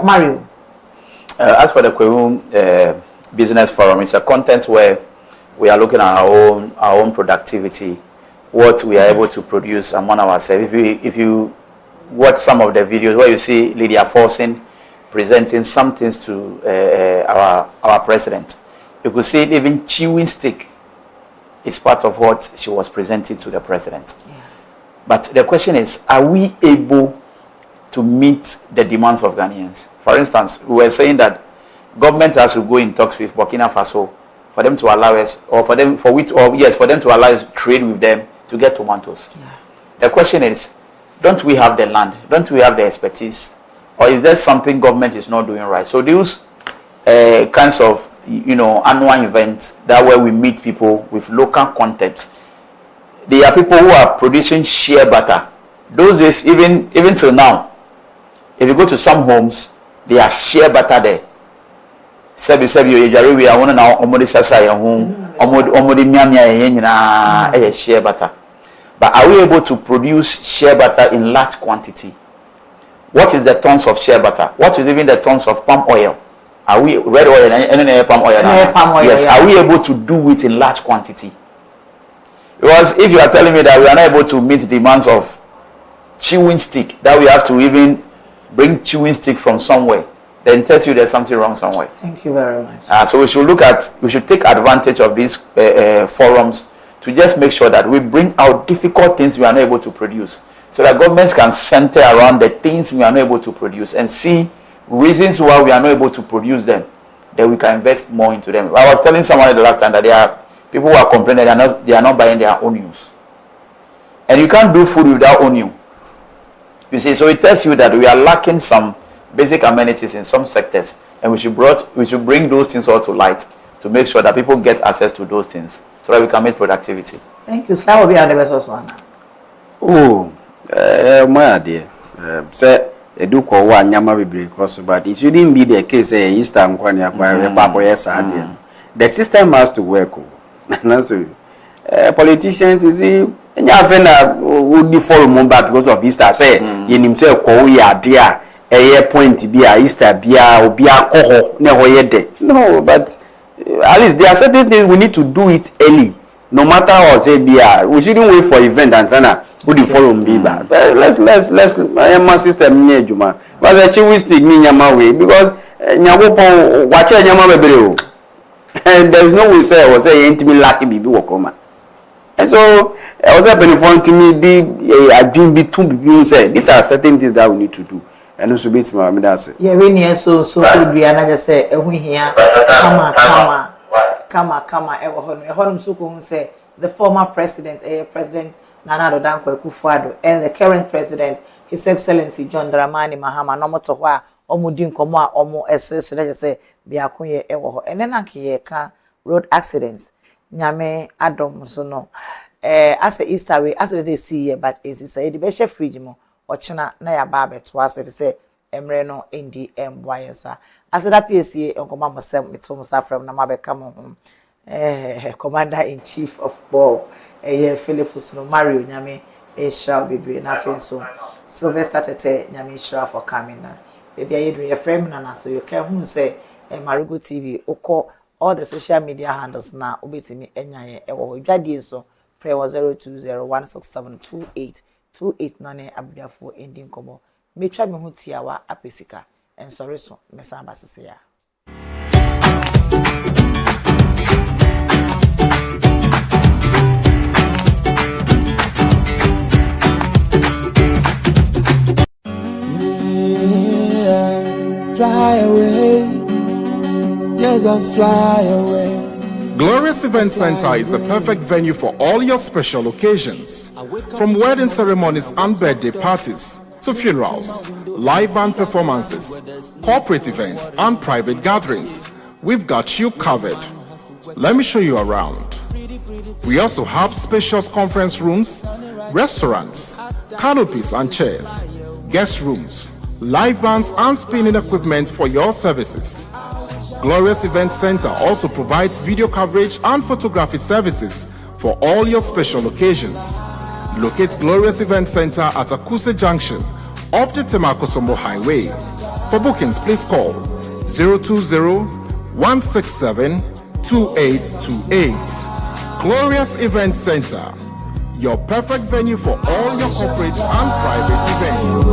Mario. As for the Kwewu Business Forum, it's a content where we are looking at our own productivity, what we are able to produce among ourselves. If you watch some of the videos where you see Lydia Forson presenting some things to our president, you could see even chewing stick is part of what she was presenting to the president. Yeah. But the question is, are we able to meet the demands of Ghanaians? For instance, we were saying that government has to go in talks with Burkina Faso for them to allow us, for them to allow us trade with them to get tomatoes. Yeah. The question is, don't we have the land? Don't we have the expertise? Or is there something government is not doing right? So those kinds of annual events that where we meet people with local content. There are people who are producing shea butter. Those days, even till now, if you go to some homes, they are shea butter there. Sebi we are one now omodi sasa ya home, omodi miamia na shea butter. But are we able to produce shea butter in large quantity? What is the tons of shea butter? What is even the tons of palm oil? Are we red oil and palm oil? Yes. Yeah. Are we able to do it in large quantity? Because if you are telling me that we are not able to meet the demands of chewing stick, that we have to even bring chewing stick from somewhere, then it tells you there's something wrong somewhere. Thank you very much. So we should take advantage of these forums to just make sure that we bring out difficult things we are not able to produce, so that governments can center around the things we are not able to produce and see reasons why we are not able to produce them, then we can invest more into them. I was telling someone the last time that there are people who are complaining they are not buying their onions. And you can't do food without onion. You see, so it tells you that we are lacking some basic amenities in some sectors, and we should bring those things all to light to make sure that people get access to those things so that we can make productivity. Thank you. Sir, will be on the best one. Oh, my dear. Say, a duke or one yama be cross, but it shouldn't be the case. Easter and Quania, the system has to work. Politicians, you see, and your friend would be following back because of Easter. Say, in himself, call ya dear. A point to be a Easter, be a coho, never yet. No, but at least there are certain things we need to do it early. No matter what, say, we shouldn't wait for event and sana. Would you follow me back? Let's my system near Juma. But the chiwi stick me my way because Nyago watch a Yama Bebreo. And there is no way say I was saying to me lucky be Wakoma. And so I was happening for to me be a dream be two people say these are certain things that we need to do. And also beats my that's it. Yeah, when you so good we another say we here come ever honum so say the former president President Nana Dankwa Akufo-Addo and the current president His Excellency John Dramani Mahama no moto ho a omudi nkomo a omo esese na say biakoye ewo ho ene na ke ka road accidents nyame adom so no as a Easter way as they see here but is say the be chef fridge mo ochena na ya ba beto as if say emre no ndi embwayesa as that PSA nkomo amosem meto from na mabeka mo commander in chief of ball Philippus no Mario nyame shall be doing nothing so Sylvester Tete nyame shall for coming na baby I do your frame na so you can who say Marego TV oko all the social media handles na obetimi enyaye ewo dwadie so free 0201672828 nane abiafo ending komo metwa me ho tiawa apesika en sorry so mesamba sese ya fly away, yes, I'll fly away. Glorious Event Center is the perfect venue for all your special occasions. From wedding ceremonies and birthday parties to funerals, live band performances, corporate events, and private gatherings, we've got you covered. Let me show you around. We also have spacious conference rooms, restaurants, canopies and chairs, guest rooms, live bands and spinning equipment for your services. Glorious Event Center also provides video coverage and photography services for all your special occasions. Locate Glorious Event Center at Akuse Junction off the Temakosombo Highway. For bookings, please call 020-167-2828. Glorious Event Center, your perfect venue for all your corporate and private events.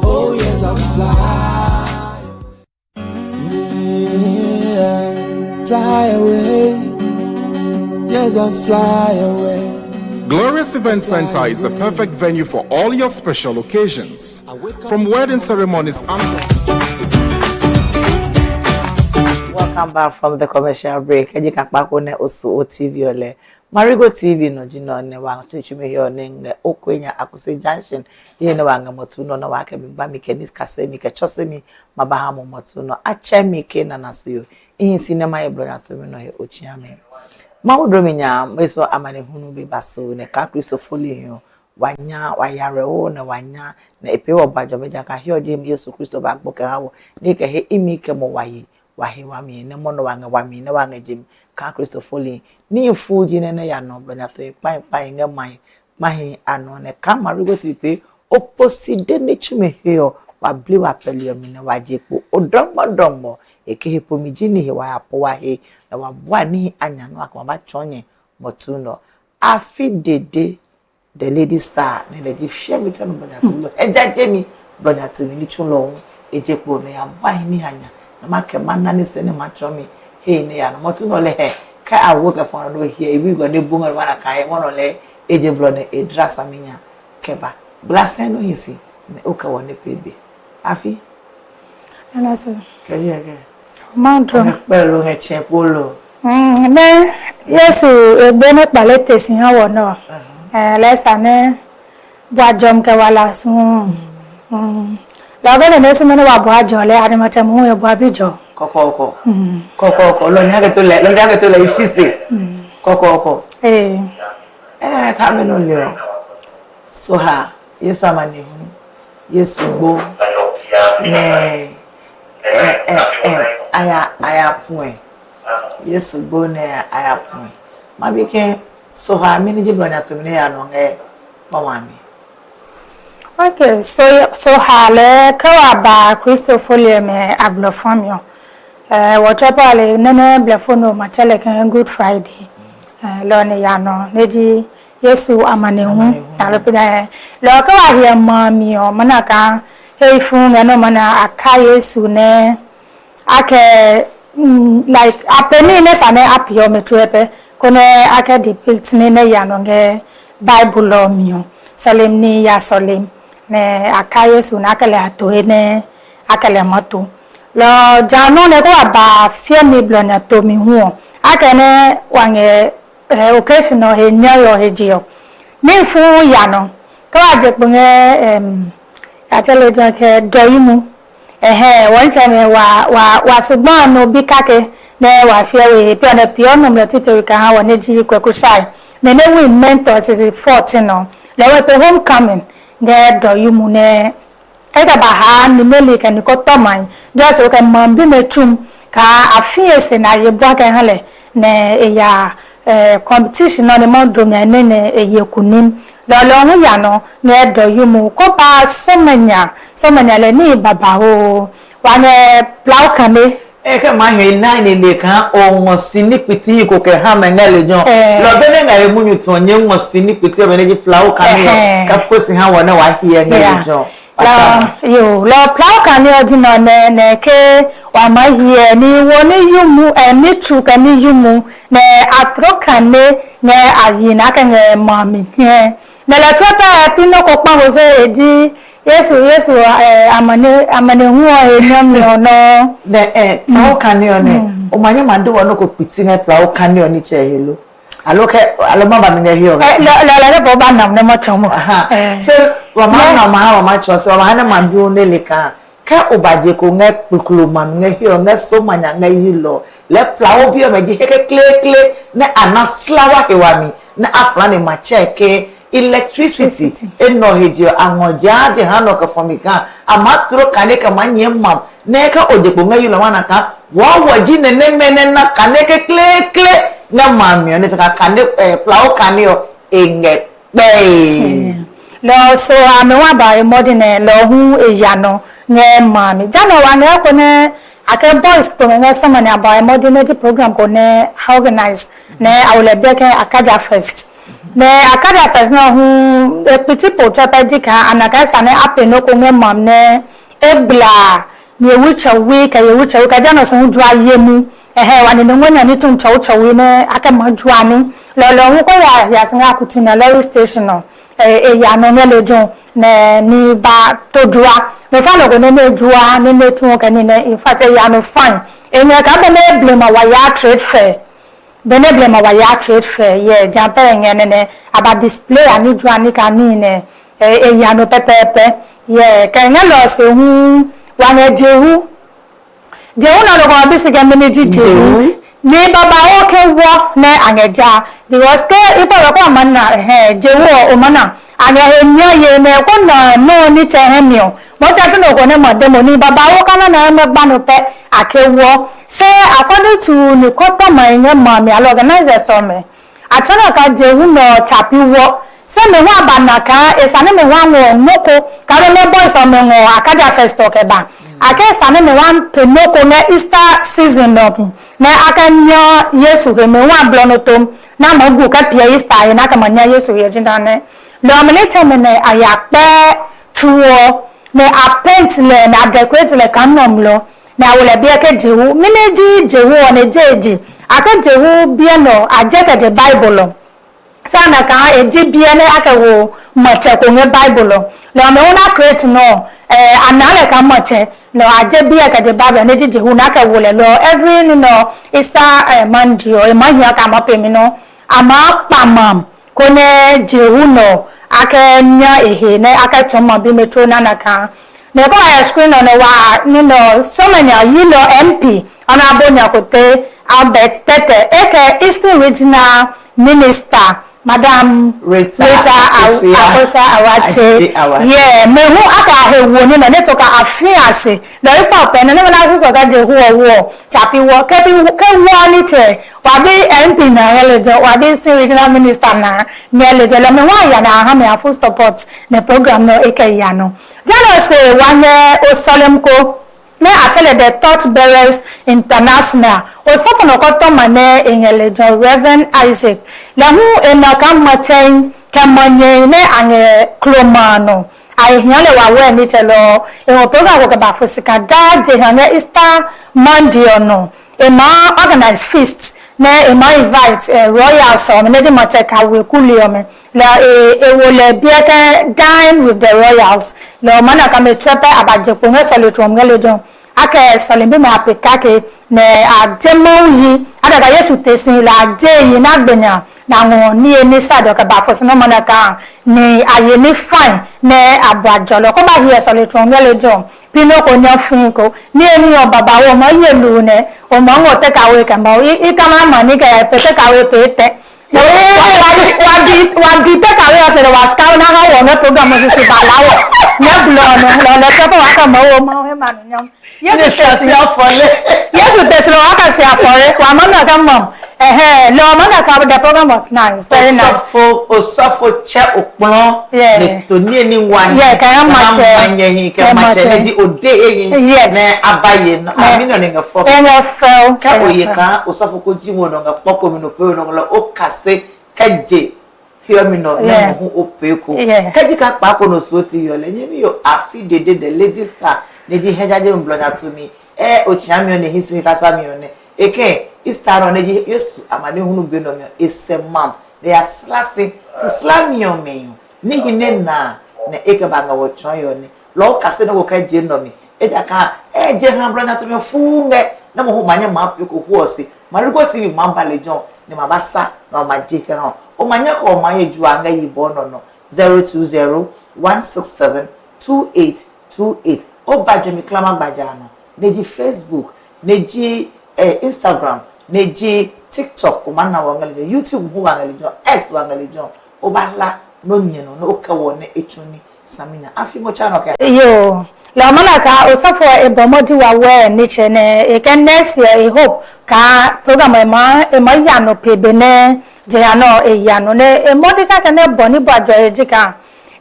Oh yes, I'll fly away. Yes, I'll fly away. Glorious Event Center is the perfect venue for all your special occasions. From wedding ceremonies and... Welcome back from the commercial break. Eji kakpako ne osu TV ole. Marego TV no jino ne wa tuchume yo ne okwenya Akuse Junction. Ye ne wa ngamotu no na wa ke mi ba mi ke diskase mi ke chose mi mabaha mo motu no ache mi ke na nasuyo. In cinema e brother to me no he ochiame. Ma wodro nya meso amane hunu be baso ne ka Kristo foli yo. Wanya wayarewo na wanya na epewo bajo meja ka he odi Yesu Kristo ba gboke hawo. Ne ke he imi ke mo wayi. Wahewa mi ne mono wanga wami ne wanga jim ka Christopher ni fuji ne ya no brother to pai nge mai ano ne ka Marego TV opposite ne chume heo wa bli wa pele mi ne wajepo odommo ekehepo mi jini he wa apo wa he na wa bua ni anya no akwa ba chonye motuno afi dede the lady star ne le di fia mi tanu brother to ejaje mi brother to mi ni chulo ejepo ne ya bua ni anya na make manani sene machomi he ne ya no motu no le he ka awo ke fon do here we go de bunga wana kai wono le eje blood e drasa minya keba blasen no hisi ne oka wone pebe afi ana so kaje ke mantro pelo nge chepolo me yesu egbe ne palete sin hawo no lesa ne bwajom ke wala sun la go ne se me wa bwajo le ari mate mu e bwabijo Koko. Lo nyage to le ifisi. Koko. Kame no leo. So ha, Yesu amane hu. Yesu gbo. Ne aya point. Yesu gbo ne aya point. Mabike so ha mini jibronya to me ya no nge mawami. Okay, so hale kawaba Christopher me ablofamio. Whatever nene blefono machele kan Good Friday. Lone yano neji Yesu amane hu alopina lo kawa hia mami o manaka heifu ngano mana aka Yesu ne ake like apeni ne sane apio metwepe kone ake depict ne yano nge Bible lo mio solemni ya solem ne aka Yesu na akale atohe ne akale moto lo jano ne ko aba fie mi blona to mi hu ake ne wange occasional he nyayo he jio ni fu ya no ka aje punge atele jan ke doyimu won chame wa sugbon no bi kake ne wa fie we pe na pio no mle titiri ka ha woni ji kwekusai me ne we mentors is 14 no le we pe homecoming ne doyimu ne ega ba ha ni mele ka ni ko to man just o ka mambi metum ka afie se na ye bwa ka hale ne ya competition on the modern and yekunim lolo ya no ne do yumu ko ba so manya le ni baba o wa ne plau kame ka ma hwe na ni le kan o ngosini piti ko ke ha mengale jon lo be ne ngai munyu to nye ngosini piti o be ne ji plau kame ka posi ha wona wa hie ngale jon yo lo plau kame o di no ne ke wa ma hie ni woni yumu ni tru ka ni yumu ne atrokane ne ayina ka nge mami ne la tota pino ko pa wo se edi Yesu amane hu o enyam no ne plau kane o ne o manya mande wo no ko piti ne plau kane o ni che helo alo mama me nge hiyo la bo ba nam ne mo chomo so wa ma cho so wa na mambi o ne leka ka obaje ko nge kukulu mam nge hiyo nge so manya nge yilo le plau bi o meji heke kle ne anaslawa hewami na afra ne macheke electricity eno hedio angoja de hano ka fomika amatro kane ka manye mam ne ka ojepo nge yilo wana ka wa waji ne mene na kane ke kle na mami ne ka kane plau kane o enge be lo so ame wa ba modern lo hu ejano nge mami jano wa ne ko ne ake boys ko nge so many about modern program ko ne organize ne awle beke akaja first ne akaja first no hu petit portrait pejika anaka sane apeno ko nge mam ne ebla ye wucha we ka jano so hu aye mu wa ne ngonya ni tun chawo ne aka majuani lo hu ko ya singa kutuna lo station no ya no ngelo jon ne ni ba to jua me fa lo ko ne jua ne ne tun ka ni ne in fact ya no fine enya ka be ne blame wa ya trade fair ye jampa ngene ne aba display ani jua ni ka ni ne ya no pepepe ye ka ngelo se hu wa ne jehu na lo ko bi se ga me ji jehu ni baba o ke wo ne angeja because ke ipo ko manna jewo o mana anya enyo ye ne ko na no ni chehemio mo cha pino ko ne mo demo ni baba o kana na me gba no pe akewo say according to ni ko to my mami al organize so me atona ka jewu no chapi wo se me wa banaka esane me wa wo moko ka me boys o me wo akaja first o ke ba ake sane me wan penoko na Easter season no na akanya Yesu ke me wan blonotom na magu ka pia Easter na ka manya Yesu ye jinda ne lo amene teme ne ayape tuo ne apent le na decorate le kanom lo na wole bia ke jewu mineji jewu ne jeji ake jewu bia no ajeka de Bible sana ka eji bia ne aka wo mache ko nge Bible lo me wona create no anale ka mache no aje bia ka de Bible ne ji hu na ka wole lo every no Easter Monday o mahia ka ma pe mi no ama pamam ko ne jehu no aka nya ehe ne aka choma bi metro na naka me ko ya screen on wa you know so many you know MP honorable Nyakote Albert Tete eke Eastern Regional Minister Madam Rita Akosa Awate yeah me hu aka hewo ni na netoka afiase na ipa pe na na so ga je wo chapi wo ke wo ni te wa bi MP na elejo wa bi Eastern Regional Minister na me elejo le me wa ya na ha me full support the program no eke ya no jalo se wanye o solemko me actually the Thought Bearers International o sokono koto mane engelejo Reverend Isaac la hu enaka machen kamanye ne anye klomano ai hiale wa we ni chelo e o program ko ba fosika da je hane Easter Monday no e ma organize feast ne e ma invite royal so me de mateka we kuliome la e wo le bieke dine with the royals lo mana ka me trepe abaje ko nge sole to ngelejo aka solembe ma apekake ne ajemoyi adaga Yesu tesin la je yi na gbenya na won ni eni sado ka ba fosino mana ka ni aye ni fine ne abajolo ko ba hi sole to ngelejo pino ko nyo fin ko ni eni o baba wo mo yelu ne o mo ngote kawe ka mo I kama mani ka pete kawe pete wadi te kawe asere waska na ha wo me program mo si balawo ne blo no lo to ko aka mo wo mo he manu nyam Yesu tesi afole Yesu tesi lo aka si afore wa mama ka mom lo mama ka the program was nice very nice osofo che opon le to ni eni wan yeah ka manye hi ka mache di ode eyin na abaye no ami no nga fo ka oye ka osofo ko ji won nga popo mi no pe no lo o kase kaje hear me no na ho opeko kaji ka pa ko no so ti yo le nyemi yo afi dede the lady star ne di hejaje mblonya to me ochiami one hisi kasa mi one eke Easter on ne yesu amane hunu be no me esemam they are slami on me ni hine na eke banga wo chon yo ne lo kase no ka je no me eja ka je han mblonya to me funge na mo ho manya ma apeko ho osi Marego TV mamba lejon ne mabasa na ma je ke ho o manya ko ma yeju anga yibo no 02016728828 o badje mi klama gbajana neji Facebook neji Instagram neji TikTok o manna wangalejo YouTube hu wangalejo X wangalejo o bala no nyeno no kawo ne echuni samina afimo channel ka yo la manaka osofo ebomodi wa we ni chene e can next year I hope ka program e ma ya no pebe ne je ya no e ya no ne e modika ka ne boni bajo ejika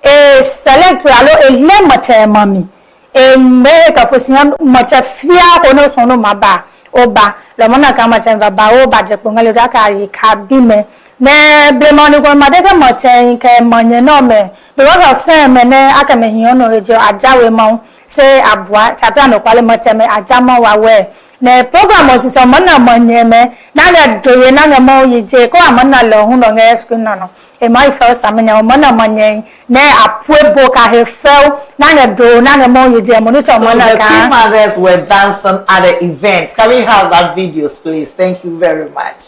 e select alo e le mache mami e me ka fosian mache fia ko no sono maba oba la manaka mache baba oba je ko ngale da ka yi ka bi me ne blemoni ko madeka mache ke manye no me because of say me ne aka me hion no rejo ajawe mo se abua chapia no kwale mache me ajama wa we ne program o siso mana manye me na ga doye na ga mo yije ko amana lo hu no nge screen no e mai fel samenya o mana manye ne apuebo ka he fel na ga do na ga mo yije mo ni so mana ka the mothers were dancing at the events. Can we have that videos please? Thank you very much.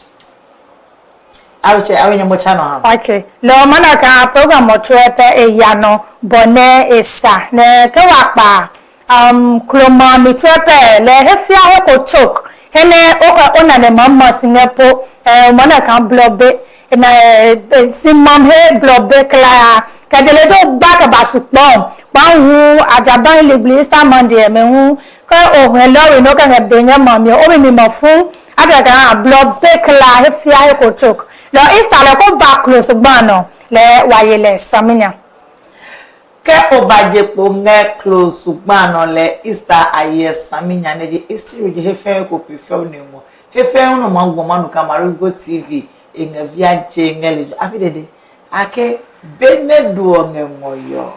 Awe nyamo channel ha. Okay. Lo mana ka program o tuepe e yano bone esa ne ke wakpa kloma mi tuepe le hefia ho ko chok hene o ona ne mama singepo mana ka blogbe na simam he blogbe kla ka jele do back basupon hu ajaban le Easter Monday me hu ko o he lori no ka benya mami o mi mo fun adaga blogbe kla hefia ho ko chok lo Easter le ko back close gbano le wayele saminya ke obaje po nge close gbano le Easter aye saminya ne je history je hefe ko prefer ne mo hefe no mango manu ka Marego TV enga via je ngele afidede ake benedo nge moyo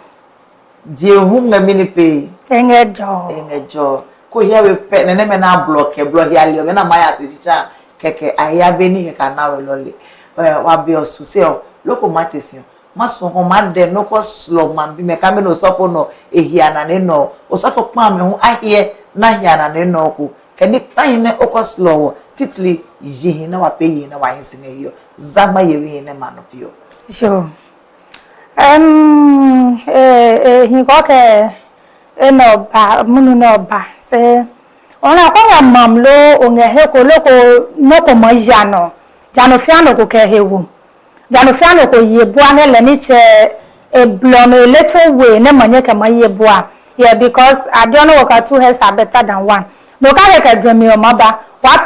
je hu nga mini pe engejo ko hewe pe ne me na block ya le me na maya sisicha keke aya beni ke kanawe lole wa bi osuse o loko matesi maso ko made no ko slow man bi me ka me no sofo no ehiana ne no osofo pa me hu ahie na hiana ne no ko kani pan ne o ko slow titli yihi na wa pe yi na wa hinsi ne yo zagba yewi ne manopio sure hi ko ke eno ba munu no ba se ona ko ya mamlo onge he ko loko no ko mo jano fiano ko ke hewu jano fiano ko yebua ne le ni che a blom a little way ne manye ka mayebua yeah because I don't know what two heads are better than one no ka ke dwemi o maba wa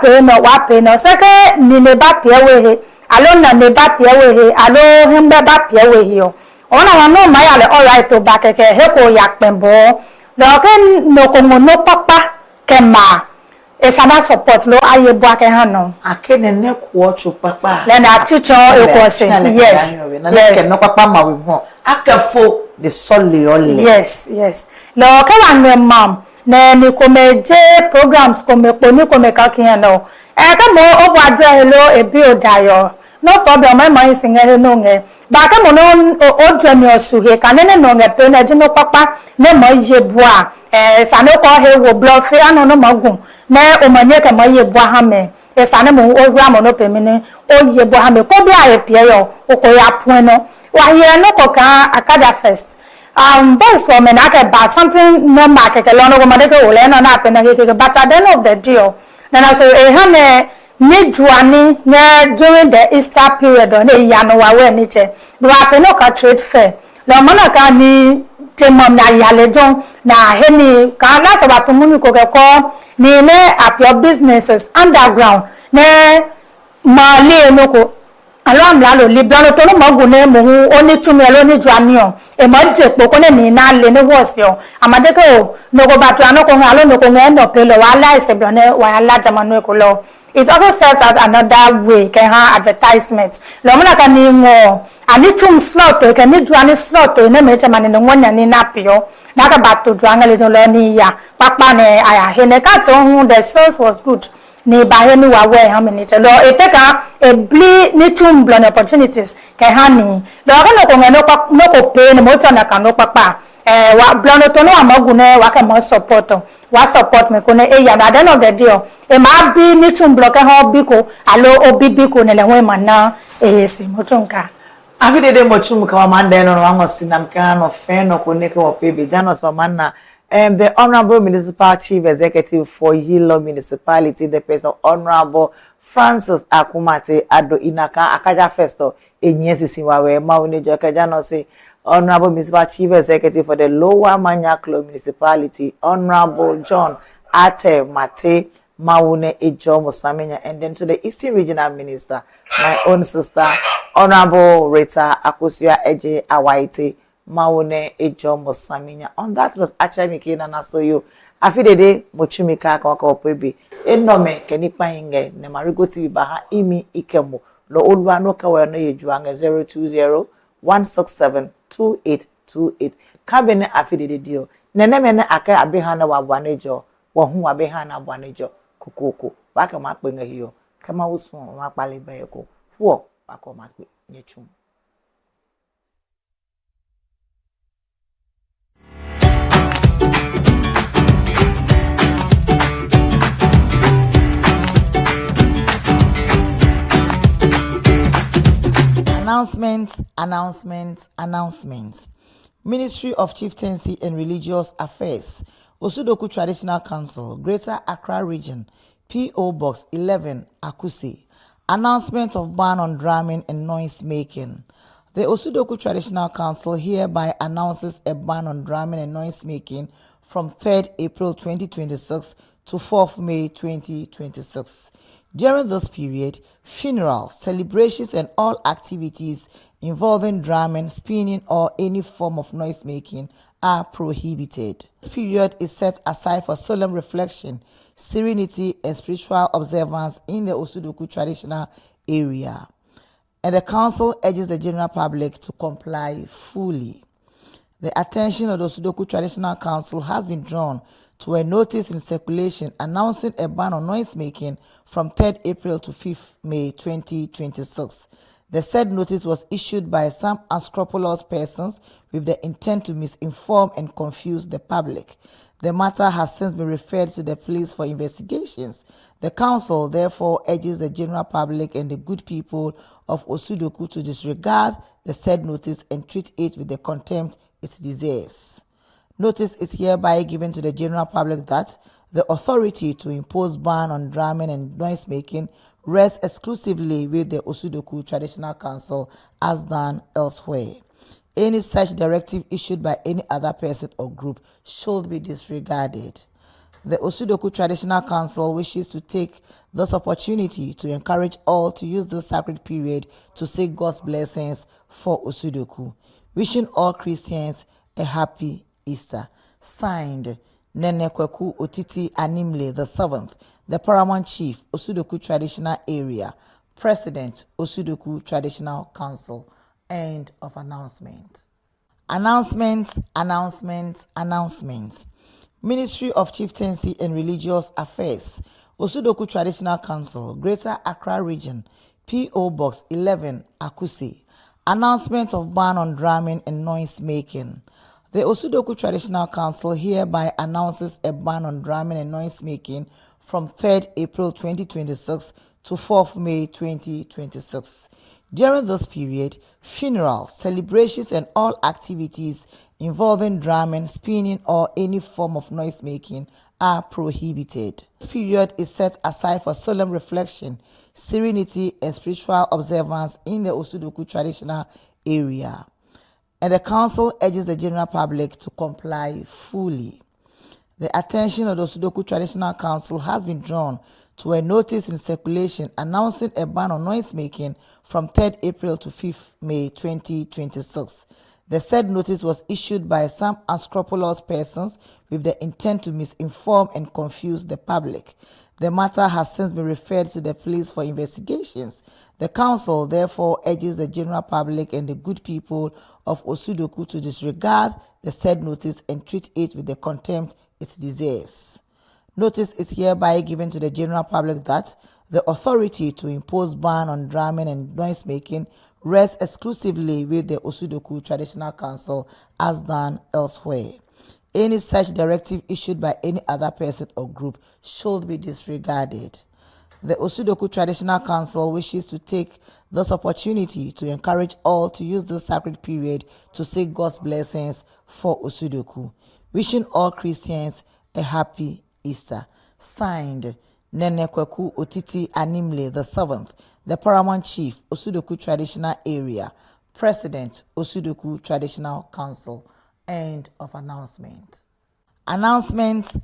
pe no se ke ni ne ba pe we he alo na ne ba pe we he alo hembe ba pe we he o ona wa no ma ya le all right to ba ke he ko ya pembo do ke no ko no papa ke ma esana support lo ayebua ke hano akene ne ko chu papa le na teacher e ko se yes ke no papa ma we ho akafo the solely only yes lo ke wa ne mam na ni ko me je programs ko me po ni ko me ka kian no e ka mo obo adre hello e bi odayo no problem my mind sing he no nge ba ka mo no o dre mi osu he ka ne no nge pe na je no papa ne mo ye bua sa no ko he wo blood fe ano no magun na o manye ka mo ye bua ha me e sa ne mo o gwa mo no pe mi ne o ye bua ha me ko bi aye pe yo o ko ya pon no wa ye no ko ka akada first boys for me na ke ba something no market ke lono go made ke ole no na pe na ke but at the end of the deal na so e ha me ni juani ne during the Easter period on e ya no wa we ni che do ape no ka trade fair lo mo na ka ni temom na ya le jon na he ni ka na so ba to mu ni ko ke ko ni ne up your businesses underground ne ma le no ko alom la lo libano to no magun ne mo oni tumi lo ni juani o e mo je po ko ne ni na le ne wo si o amade ko no go batu ano ko alo no ko nge no pe lo wa la ise bi ne wa la jamanu ko lo it also serves as another way can have advertisement lo mo na ka ni ngo ani chum slot to ke ni juani slot to ne me che mani no wonya ni na pio na ka batu juanga le lo ni ya papa ne aya he ne ka to the sales was good ni ba he ni wa we ha me ni che lo e te ka e bli ni chum blon opportunities ke ha ni lo ka no ko no ko pe ni mo cho na ka no papa wa blon to no amagun ne wa ka mo support wa support me ko ne e ya da den of the deal e ma bi ni chum blon ke ho bi ko alo obibi ko ne le ho ma na e si mo chunka afidede mo chum ka wa manda no wa sinam ka no fe no ko ne ke wo pe be janos wa manna the Honorable Municipal Chief Executive for Yilo Municipality, the person Honorable Francis Akumate Ado Inaka Akaja Festo Enyesi Wawe Maune Jokajano say Honorable Municipal Chief Executive for the Lower Manyaklo Municipality, Honorable John Ate Mate Maune Ejo Musamenya, and then to the Eastern Regional Minister, my own sister, Honorable Rita Akusia Eje Awaite Maune Ejo Musamenya. On that was actually Mikina Nasoyo. Afidede Mochimika Kwakopebe. Enome Kenipa Inge, ne MAREGOTV Baha Imi Ikemo. Lo Olwa no Kawano Yejuanga 020-167-2828. Kabene Afidede Dio. Nenemene Aka Abihana Wabanejo. Wahu Abihana Banejo. Kukuku. Waka Makbenga hiyo. Kama usmo Makbali Bayeko. Huo Wako Makbe Nyechum. Announcements. Ministry of Chieftaincy and Religious Affairs, Osudoku Traditional Council, Greater Accra Region, P.O. Box 11, Akuse. Announcement of ban on drumming and noise making. The Osudoku Traditional Council hereby announces a ban on drumming and noise making from 3rd April 2026 to 4th May 2026. During this period, funerals, celebrations, and all activities involving drumming, spinning, or any form of noise making are prohibited. This period is set aside for solemn reflection, serenity, and spiritual observance in the Osudoku traditional area. And the council urges the general public to comply fully. The attention of the Osudoku Traditional Council has been drawn to a notice in circulation announcing a ban on noise making from 3rd April to 5th May 2026. The said notice was issued by some unscrupulous persons with the intent to misinform and confuse the public. The matter has since been referred to the police for investigations. The council therefore urges the general public and the good people of Osudoku to disregard the said notice and treat it with the contempt it deserves. Notice is hereby given to the general public that the authority to impose ban on drumming and noise making rests exclusively with the Osudoku Traditional Council as done elsewhere. Any such directive issued by any other person or group should be disregarded. The Osudoku Traditional Council wishes to take this opportunity to encourage all to use this sacred period to seek God's blessings for Osudoku. Wishing all Christians a happy Easter. Signed, Nene Kweku Otiti Animle the 7th, the Paramount Chief, Osudoku Traditional Area, President, Osudoku Traditional Council. End of announcement. Announcements. Ministry of Chieftaincy and Religious Affairs, Osudoku Traditional Council, Greater Accra Region, P.O. Box 11, Akuse. Announcement of ban on drumming and noise making. The Osudoku Traditional Council hereby announces a ban on drumming and noise making from 3rd April 2026 to 4th May 2026. During this period, funerals, celebrations, and all activities involving drumming, spinning, or any form of noise making are prohibited. This period is set aside for solemn reflection, serenity, and spiritual observance in the Osudoku Traditional Area. And the Council urges the general public to comply fully. The attention of the Osudoku Traditional Council has been drawn to a notice in circulation announcing a ban on noise making from 3rd April to 5th May 2026. The said notice was issued by some unscrupulous persons with the intent to misinform and confuse the public. The matter has since been referred to the police for investigations. The council therefore urges the general public and the good people of Osudoku to disregard the said notice and treat it with the contempt it deserves. Notice is hereby given to the general public that the authority to impose ban on drumming and noise making rests exclusively with the Osudoku Traditional Council as done elsewhere. Any such directive issued by any other person or group should be disregarded. The Osudoku Traditional Council wishes to take this opportunity to encourage all to use this sacred period to seek God's blessings for Osudoku. Wishing all Christians a happy Easter. Signed, Nene Kweku Otiti Animle the 7th, the Paramount Chief, Osudoku Traditional Area, President, Osudoku Traditional Council. End of announcement. Announcements.